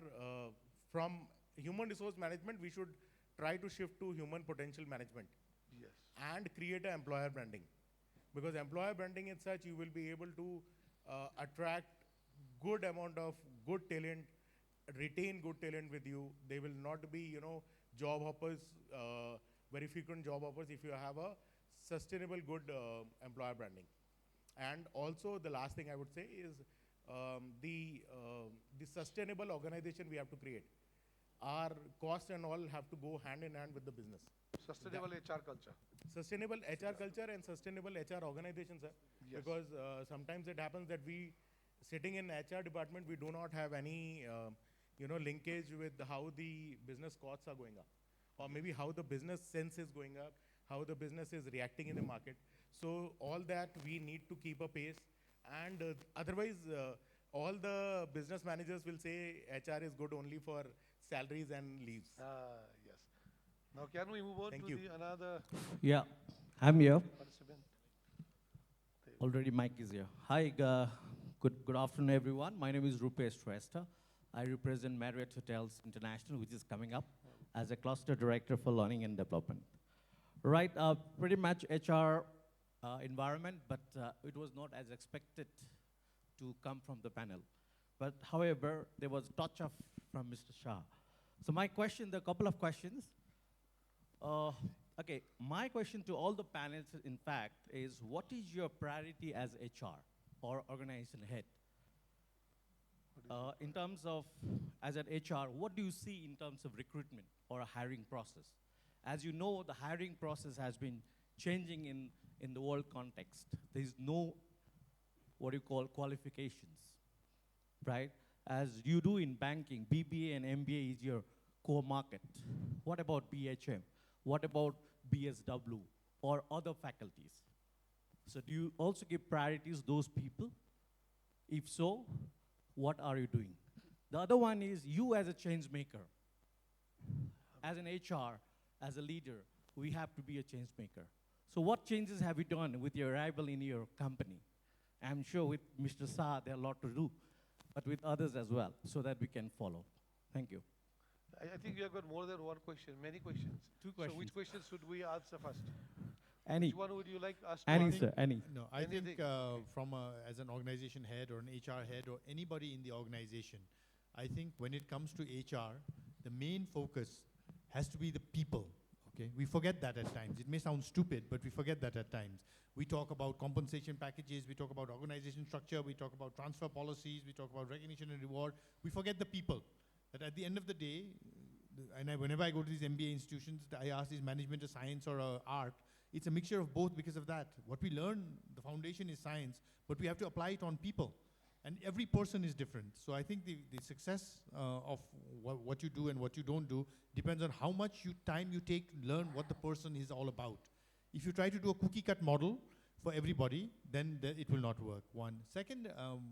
from human resource management. We should try to shift to human potential management. Yes. And create an employer branding. Because employer branding is such, you will be able to attract good amount of good talent, retain good talent with you. They will not be, job hoppers, very frequent job hoppers if you have a sustainable good employer branding. And also the last thing I would say is the sustainable organization we have to create. Our cost and all have to go hand in hand with the business. Sustainable HR culture. Sustainable HR culture and sustainable HR organizations, sir. Yes. Because sometimes it happens that we, sitting in HR department, we do not have any, linkage with how the business costs are going up, or maybe how the business sense is going up, how the business is reacting in the market. So all that we need to keep a pace, and otherwise, all the business managers will say HR is good only for salaries and leaves. Yes. Now, can we move on Thank to you. another Yeah, I'm here. participant? Already mic is here. Hi, good afternoon, everyone. My name is Rupesh Shrestha. I represent Marriott Hotels International, which is coming up as a cluster director for learning and development. Right, pretty much HR environment, but it was not as expected to come from the panel. But however, there was a touch of from Mr. Shah. So my question, there are a couple of questions. Okay, my question to all the panels, in fact, is what is your priority as HR or organization head? In terms of, as an HR, what do you see in terms of recruitment or a hiring process? As you know, the hiring process has been changing in the world context. There is no, what you call, qualifications, right? As you do in banking, BBA and MBA is your core market. What about BHM? What about BSW or other faculties? So do you also give priorities those people? If so, what are you doing? The other one is you as a change maker. As an HR, as a leader, we have to be a change maker. So what changes have you done with your arrival in your company? I'm sure with Mr. Shah, there are a lot to do, but with others as well, so that we can follow. Thank you. I think you have got more than one question, many questions. Two questions. So which questions should we answer first? Any. Which one would you like us to Any, answer? sir, any. No, I think Anything. from as an organization head or an HR head or anybody in the organization, I think when it comes to HR, the main focus has to be the people. Okay, we forget that at times. It may sound stupid, but we forget that at times. We talk about compensation packages, we talk about organization structure, we talk about transfer policies, we talk about recognition and reward. We forget the people. That at the end of the day, whenever I go to these MBA institutions, I ask, is management a science or a art? It's a mixture of both because of that. What we learn, the foundation is science, but we have to apply it on people. And every person is different. So I think the success of what you do and what you don't do depends on how much time you take to learn what the person is all about. If you try to do a cookie cut model for everybody, then it will not work, one. Second,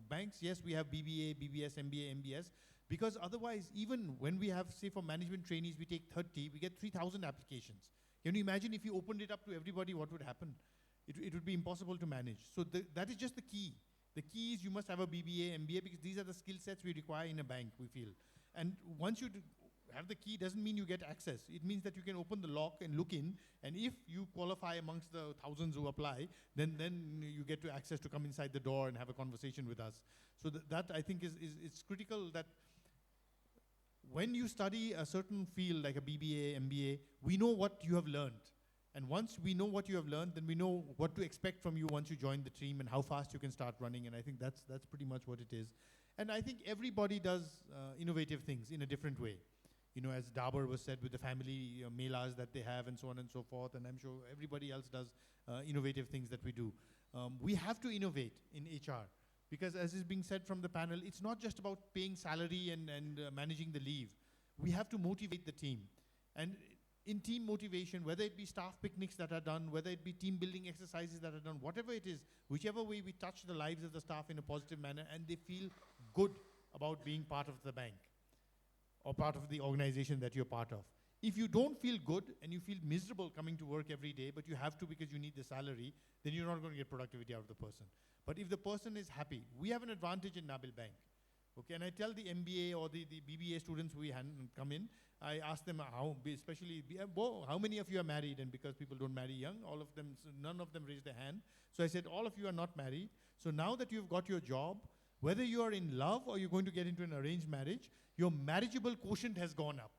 banks, yes, we have BBA, BBS, MBA, MBS, because otherwise, even when we have, say for management trainees, we take 30, we get 3,000 applications. Can you imagine if you opened it up to everybody, what would happen? It would be impossible to manage. So that is just the key. The key is you must have a BBA, MBA, because these are the skill sets we require in a bank, we feel. And once you have the key, doesn't mean you get access. It means that you can open the lock and look in, and if you qualify amongst the thousands who apply, then you get to access to come inside the door and have a conversation with us. So that I think is critical, that when you study a certain field like a BBA, MBA, we know what you have learned. And once we know what you have learned, then we know what to expect from you once you join the team and how fast you can start running. And I think that's pretty much what it is. And I think everybody does innovative things in a different way. You know, as Dabur was said, with the family melas that they have and so on and so forth. And I'm sure everybody else does innovative things that we do. We have to innovate in HR. Because as is being said from the panel, it's not just about paying salary and managing the leave. We have to motivate the team. And in team motivation, whether it be staff picnics that are done, whether it be team building exercises that are done, whatever it is, whichever way we touch the lives of the staff in a positive manner and they feel good about being part of the bank or part of the organization that you're part of. If you don't feel good and you feel miserable coming to work every day, but you have to because you need the salary, then you're not going to get productivity out of the person. But if the person is happy, we have an advantage in Nabil Bank. Okay, and I tell the MBA or the BBA students who come in, I ask them how, especially, how many of you are married? And because people don't marry young, all of them, so none of them raised their hand. So I said, all of you are not married. So now that you've got your job, whether you are in love or you're going to get into an arranged marriage, your marriageable quotient has gone up.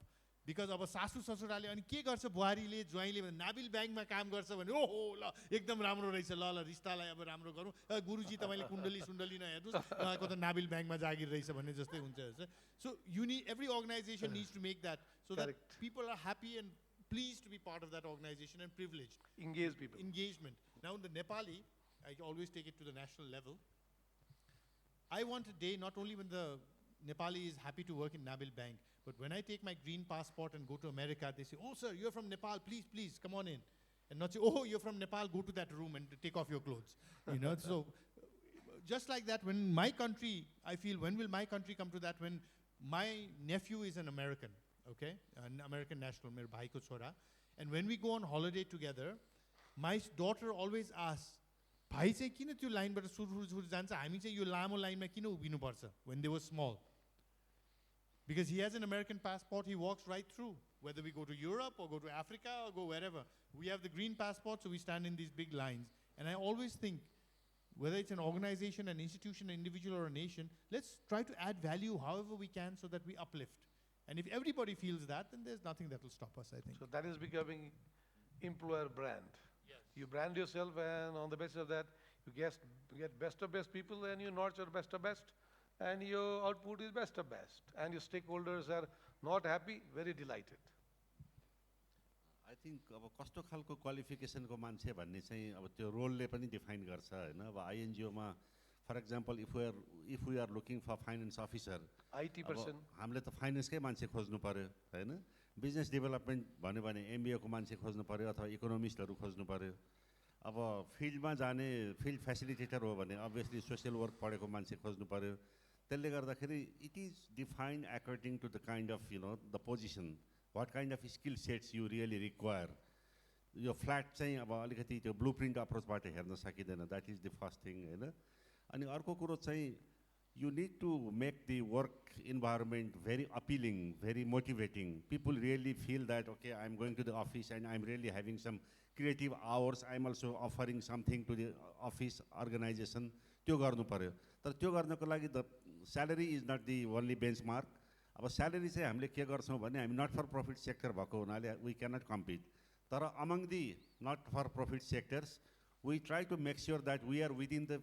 Because अब सासू ससुराले अनि के गर्छ बुहारीले ज्वाइँले नाबिल ब्याङ्कमा काम गर्छ भने ओहो ल एकदम राम्रो रहेछ ल ल रिस्तालाई अब राम्रो गरौँ गुरुजी तपाईँले कुण्डली सुण्डली नहेर्नुस् उहाँको त नाबिल ब्याङ्कमा जागिर रहेछ भन्ने जस्तै हुन्छ so you need, every organization needs to make that so that people are happy and pleased to be part of that organization and privileged. Engage people. Engagement. Now in the Nepali, I always take it to the national level. I want a day not only when the Nepali is happy to work in Nabil Bank, but when I take my green passport and go to America, they say, oh sir, you're from Nepal, please, come on in. And not say, oh, you're from Nepal, go to that room and take off your clothes. You know, so just like that, when my country, I feel, when will my country come to that? When my nephew is an American, okay? An American national, मेरो भाइको छोरा. And when we go on holiday together, my daughter always asks, भाइ चाहिँ किन त्यो लाइनबाट सुरु जान्छ हामी चाहिँ यो लामो लाइनमा किन उभिनुपर्छ when they were small. Because he has an American passport, he walks right through. Whether we go to Europe or go to Africa or go wherever. We have the green passport, so we stand in these big lines. And I always think, whether it's an organization, an institution, an individual, or a nation, let's try to add value however we can so that we uplift. And if everybody feels that, then there's nothing that will stop us, I think. So that is becoming employer brand. Yes. You brand yourself, and on the basis of that, you get best of best people, and you nurture best of best. and your output is best of best, and your stakeholders are not happy, very delighted. I think अब कस्तो खालको क्वालिफिकेसनको मान्छे भन्ने चाहिँ अब त्यो रोलले पनि define गर्छ होइन. अब आइएनजिओमा for example if we are looking for finance officer, IT person. हामीले त फाइनेन्सकै मान्छे खोज्नु पर्यो होइन. बिजनेस डेभलपमेन्ट भन्यो भने एमबिएको मान्छे खोज्नु पर्यो अथवा इकोनोमिस्टहरू खोज्नु पर्यो. अब फिल्डमा जाने फिल्ड फेसिलिटेटर हो भने अभियसली सोसियल वर्क पढेको मान्छे खोज्नु पर्यो. त्यसले गर्दाखेरि it is defined according to the kind of the position, what kind of skill sets you really require. यो फ्ल्याट चाहिँ अब अलिकति त्यो ब्लू प्रिन्ट अप्रोचबाट हेर्न सकिँदैन. That is the first thing होइन. अनि अर्को कुरो चाहिँ you need to make the work environment very appealing, very motivating. People really feel that, okay, I'm going to the office and I'm really having some creative hours. I'm also offering something to the office organization. त्यो गर्नु पर्यो. तर त्यो गर्नको लागि the salary is not the only benchmark. अब salary चाहिँ हामीले के गर्छौँ भने हामी नट फर प्रफिट सेक्टर भएको हुनाले वी क्यानट कम्पिट. तर among the not for profit sectors we try to make sure that we are within the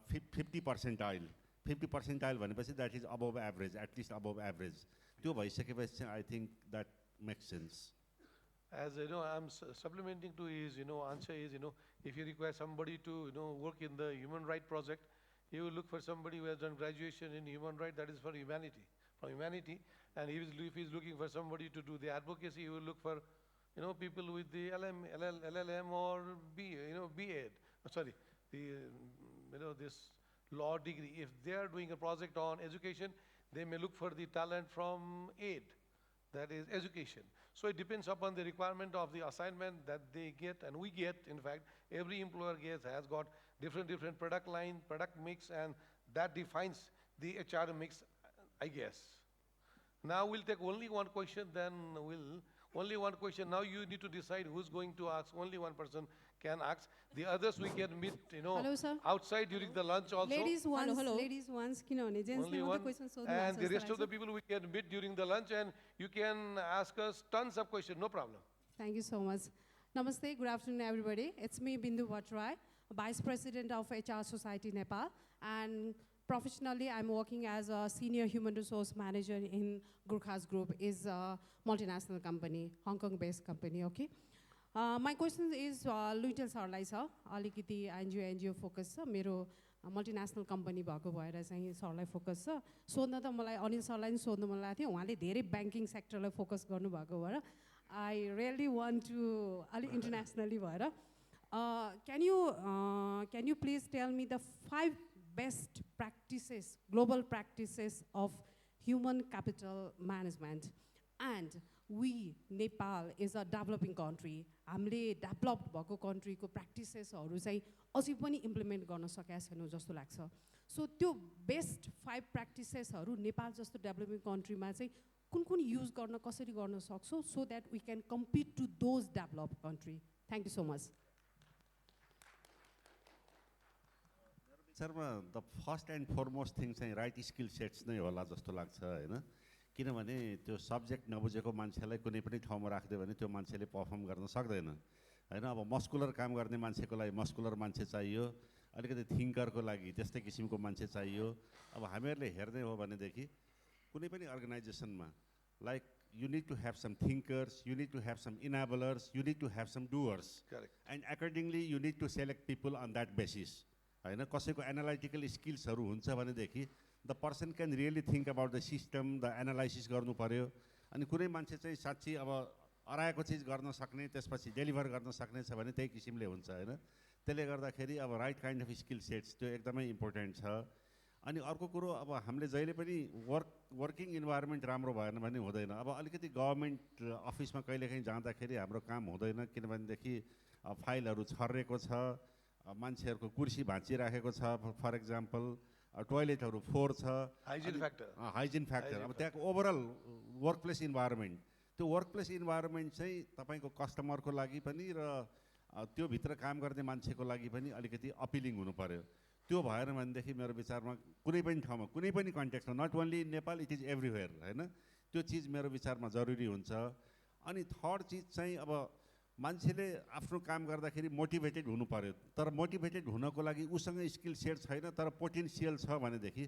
50%. 50% भनेपछि that is above average, at least above average. त्यो भइसकेपछि चाहिँ I think that makes sense. As you know, I'm supplementing to his answer is, if you require somebody to work in the human right project, you will look for somebody who has done graduation in human right, that is for humanity. From humanity, and if he's looking for somebody to do the advocacy, he will look for, people with the LLM or B.Ed. Sorry, the this law degree. If they are doing a project on education, they may look for the talent from aid, that is education. So it depends upon the requirement of the assignment that they get, and we get. In fact, every employer has got different product line, product mix, and that defines the HR mix, I guess. Now we'll take only one question, then only one question. Now you need to decide who's going to ask. Only one person can ask. The others we can meet, Hello, sir. outside during the lunch also. Ladies once, Hello. ladies once, gents Only ne one. question so And the rest of the people we can meet during the lunch, and you can ask us tons of questions, no problem. Thank you so much. Namaste, good afternoon everybody. It's me Bindu Bhattrai, Vice President of HR Society Nepal, and professionally I'm working as a Senior Human Resource Manager in Gurkhas Group, is a multinational company, Hong Kong based company, okay? My question is Luitel Sarlai sir, alikiti NGO focus छ, मेरो multinational company भएको भएर चाहिँ सरलाई focus छ. सोध्न त मलाई अनिल सरलाई नि सोध्नु मन लाग्थ्यो, उहाँले धेरै ब्याङ्किङ सेक्टरलाई फोकस गर्नुभएको भएर आई रियली वान्ट टु अलिक इन्टरनेसनली भएर can you please tell me the 5 best practices, global practices of human capital management? And we, Nepal, is a developing country. हामीले डेभलप्ड भएको कन्ट्रीको प्र्याक्टिसेसहरू चाहिँ अझै पनि इम्प्लिमेन्ट गर्न सकेका छैनौँ जस्तो लाग्छ. सो त्यो बेस्ट 5 प्र्याक्टिसेसहरू नेपाल जस्तो डेभलपिङ कन्ट्रीमा चाहिँ कुन युज गर्न कसरी गर्न सक्छौँ, so that we can compete to those developed country. Thank you so much. सरमा the first and foremost thing चाहिँ राइट स्किल सेट्स नै होला जस्तो लाग्छ होइन. किनभने त्यो सब्जेक्ट नबुझेको मान्छेलाई कुनै पनि ठाउँमा राखिदियो भने त्यो मान्छेले पर्फर्म गर्न सक्दैन होइन. अब मस्कुलर काम गर्ने मान्छेको लागि मस्कुलर मान्छे चाहियो, अलिकति थिङ्करको लागि त्यस्तै किसिमको मान्छे चाहियो. अब हामीहरूले हेर्ने हो भनेदेखि कुनै पनि अर्गनाइजेसनमा like you need to have some thinkers, you need to have some enablers, you need to have some doers. Correct. And accordingly you need to select people on that basis. होइन, कसैको एनालाइटिकल स्किल्सहरू हुन्छ भनेदेखि the person can really think about the system, the analysis गर्नु पऱ्यो. अनि कुनै मान्छे चाहिँ साँच्ची अब अराएको चिज गर्न सक्ने, त्यसपछि डेलिभर गर्न सक्ने छ भने त्यही किसिमले हुन्छ होइन. त्यसले गर्दाखेरि अब right kind of skill sets त्यो एकदमै इम्पोर्टेन्ट छ. अनि अर्को कुरो अब हामीले जहिले पनि वर्किङ इन्भाइरोमेन्ट राम्रो भएन भने हुँदैन. अब अलिकति गभर्मेन्ट अफिसमा कहिलेकाहीँ जाँदाखेरि हाम्रो काम हुँदैन, किनभनेदेखि फाइलहरू छर्रेको छ, मान्छेहरूको कुर्सी भाँचिराखेको छ, फर इक्जाम्पल टोइलेटहरू फोहोर छ, हाइजिन फ्याक्टर. अब त्यहाँको ओभरअल वर्क प्लेस इन्भाइरोमेन्ट, त्यो वर्क प्लेस इन्भाइरोमेन्ट चाहिँ तपाईँको कस्टमरको लागि पनि र त्योभित्र काम गर्ने मान्छेको लागि पनि अलिकति अपिलिङ हुनु पऱ्यो. त्यो भएन भनेदेखि मेरो विचारमा कुनै पनि ठाउँमा कुनै पनि कन्टेक्स्टमा, not only in Nepal, it is everywhere होइन, त्यो चिज मेरो विचारमा जरुरी हुन्छ. अनि थर्ड चिज चाहिँ अब मान्छेले आफ्नो काम गर्दाखेरि मोटिभेटेड हुनु पर्यो तर मोटिभेटेड हुनको लागि उसँग स्किल सेट छैन तर पोटेन्सियल छ भनेदेखि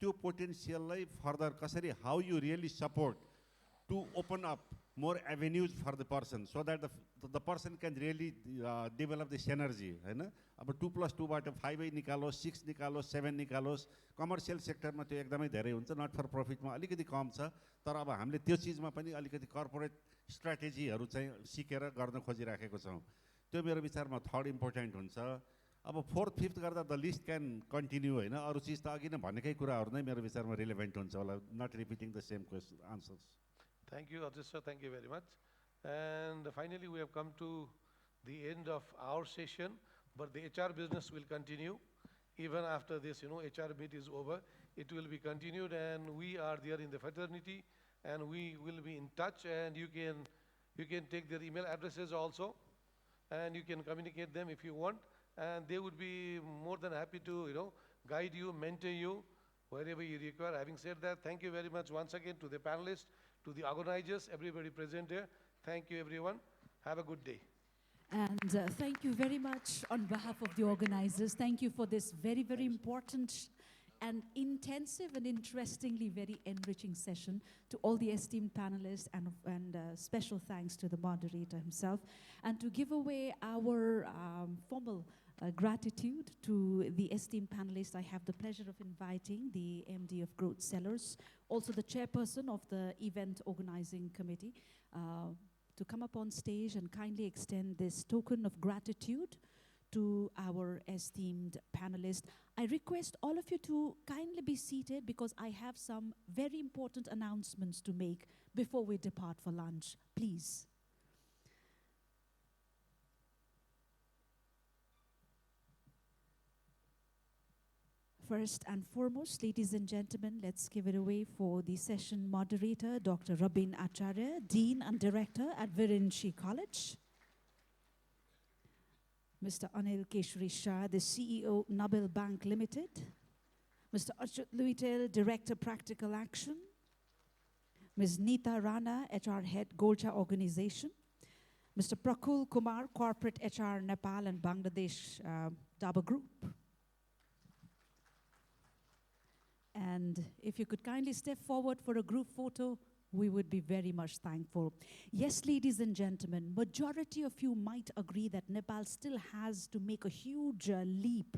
त्यो पोटेन्सियललाई फर्दर कसरी how you really support to open up more avenues for the person so that the person can really develop this energy हैन अब 2+2 बाट 5 निकालोस् 6 निकालोस् 7 निकालोस् कमर्सियल सेक्टरमा त्यो एकदमै धेरै हुन्छ नट फर प्रफिटमा अलिकति कम छ तर अब हामीले त्यो चीजमा पनि अलिकति कर्पोरेट स्ट्र्याटेजीहरू चाहिँ सिकेर गर्न खोजिराखेको छौं त्यो मेरो विचारमा थर्ड इम्पोर्टेन्ट हुन्छ अब फोर्थ फिफ्थ गर्दा द लिस्ट क्यान कन्टिन्यू हैन अरु चीज त अघि नै भनेकै कुराहरु नै मेरो विचारमा रिलेभेन्ट हुन्छ होला not repeating the same question answers. Thank you, Ajit sir. Thank you very much. And finally, we have come to the end of our session, but the HR business will continue even after this. HR meet is over. It will be continued, and we are there in the fraternity, and we will be in touch. And you can take their email addresses also, and you can communicate them if you want. And they would be more than happy to guide you, mentor you wherever you require. Having said that, thank you very much once again to the panelists, to the organizers, everybody present here. Thank you, everyone. Have a good day. And thank you very much on behalf of the organizers. Thank you for this very, very important and intensive and interestingly very enriching session. To all the esteemed panelists and special thanks to the moderator himself. And to give away our formal gratitude to the esteemed panelists, I have the pleasure of inviting the MD of Growth Sellers, also the chairperson of the event organizing committee, to come up on stage and kindly extend this token of gratitude to our esteemed panelists. I request all of you to kindly be seated because I have some very important announcements to make before we depart for lunch. Please. First and foremost, ladies and gentlemen, let's give it away for the session moderator, Dr. Rabin Acharya, Dean and Director at Virinchi College. Mr. Anil Keshri Shah, the CEO, Nabil Bank Limited. Mr. Achyut Luitel, Director, Practical Action. Ms. Neeta Rana, HR Head, Golcha Organization. Mr. Prakul Kumar, Corporate HR, Nepal and Bangladesh, Dabur Group. And if you could kindly step forward for a group photo, we would be very much thankful. Yes, ladies and gentlemen, majority of you might agree that Nepal still has to make a huge leap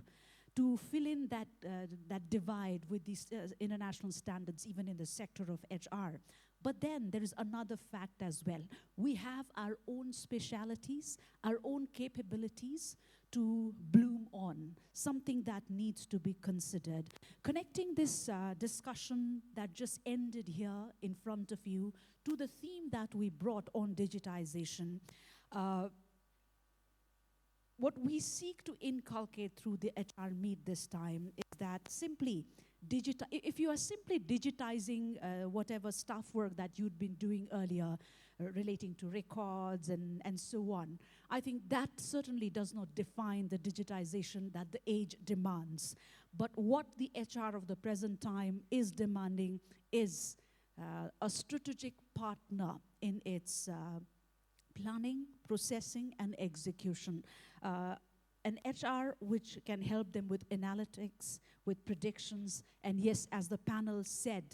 to fill in that divide with these international standards, even in the sector of HR. But then there is another fact as well. We have our own specialities, our own capabilities to bloom on, something that needs to be considered. Connecting this discussion that just ended here in front of you to the theme that we brought on digitization, what we seek to inculcate through the HR Meet this time is that simply if you are simply digitizing whatever staff work that you'd been doing earlier relating to records and so on, I think that certainly does not define the digitization that the age demands. But what the HR of the present time is demanding is a strategic partner in its planning, processing, and execution. An HR which can help them with analytics, with predictions, and yes, as the panel said,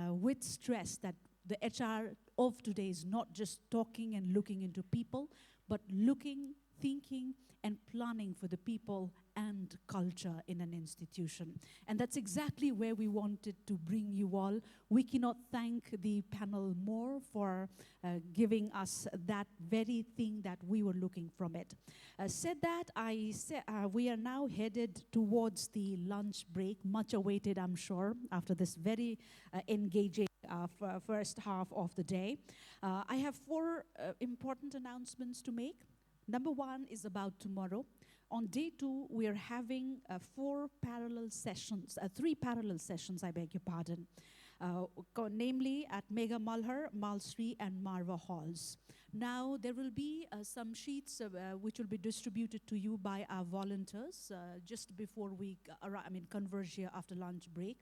with stress that the HR of today is not just talking and looking into people, but looking, thinking, and planning for the people and culture in an institution. And that's exactly where we wanted to bring you all. We cannot thank the panel more for giving us that very thing that we were looking from it. Said that, we are now headed towards the lunch break, much awaited, I'm sure, after this very engaging first half of the day. I have four important announcements to make. Number one is about tomorrow. On day 2, we are having 3 parallel sessions, I beg your pardon, namely at Mega Malhar, Malsri, and Marva Halls. Now, there will be some sheets which will be distributed to you by our volunteers just before we converge here after lunch break.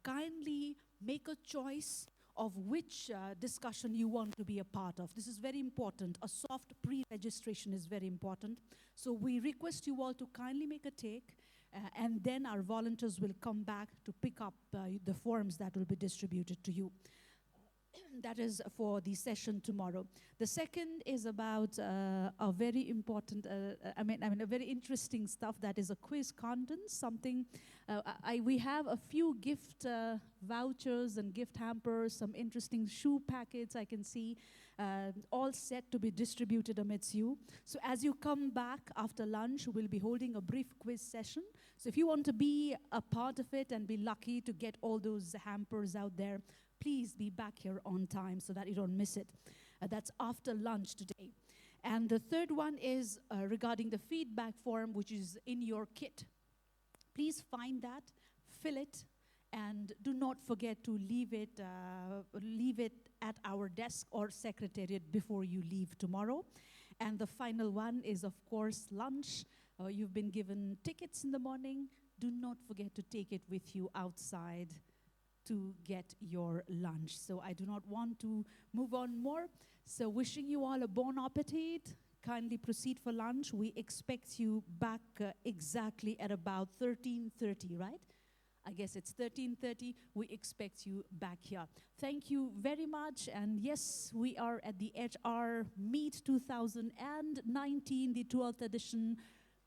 Kindly make a choice of which discussion you want to be a part of. This is very important. A soft pre-registration is very important. So we request you all to kindly make a take, and then our volunteers will come back to pick up the forms that will be distributed to you. That is for the session tomorrow. The second is about a very important, a very interesting stuff, that is a quiz content, something, we have a few gift vouchers and gift hampers, some interesting shoe packets I can see, all set to be distributed amidst you. So as you come back after lunch, we'll be holding a brief quiz session. So if you want to be a part of it and be lucky to get all those hampers out there, please be back here on time so that you don't miss it. That's after lunch today. And the third one is regarding the feedback form, which is in your kit. Please find that, fill it, and do not forget to leave it at our desk or secretariat before you leave tomorrow. And the final one is, of course, lunch. You've been given tickets in the morning. Do not forget to take it with you outside to get your lunch. So I do not want to move on more. So wishing you all a bon appetit. Kindly proceed for lunch. We expect you back exactly at about 13:30, right? I guess it's 13:30. We expect you back here. Thank you very much. And yes, we are at the HR Meet 2019, the 12th edition,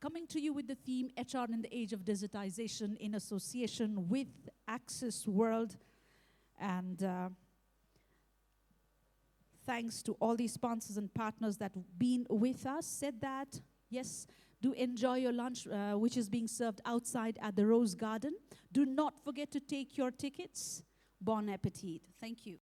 coming to you with the theme HR in the Age of Digitization in association with Access World. And thanks to all the sponsors and partners that have been with us. Said that, yes, do enjoy your lunch, which is being served outside at the Rose Garden. Do not forget to take your tickets. Bon appetit. Thank you.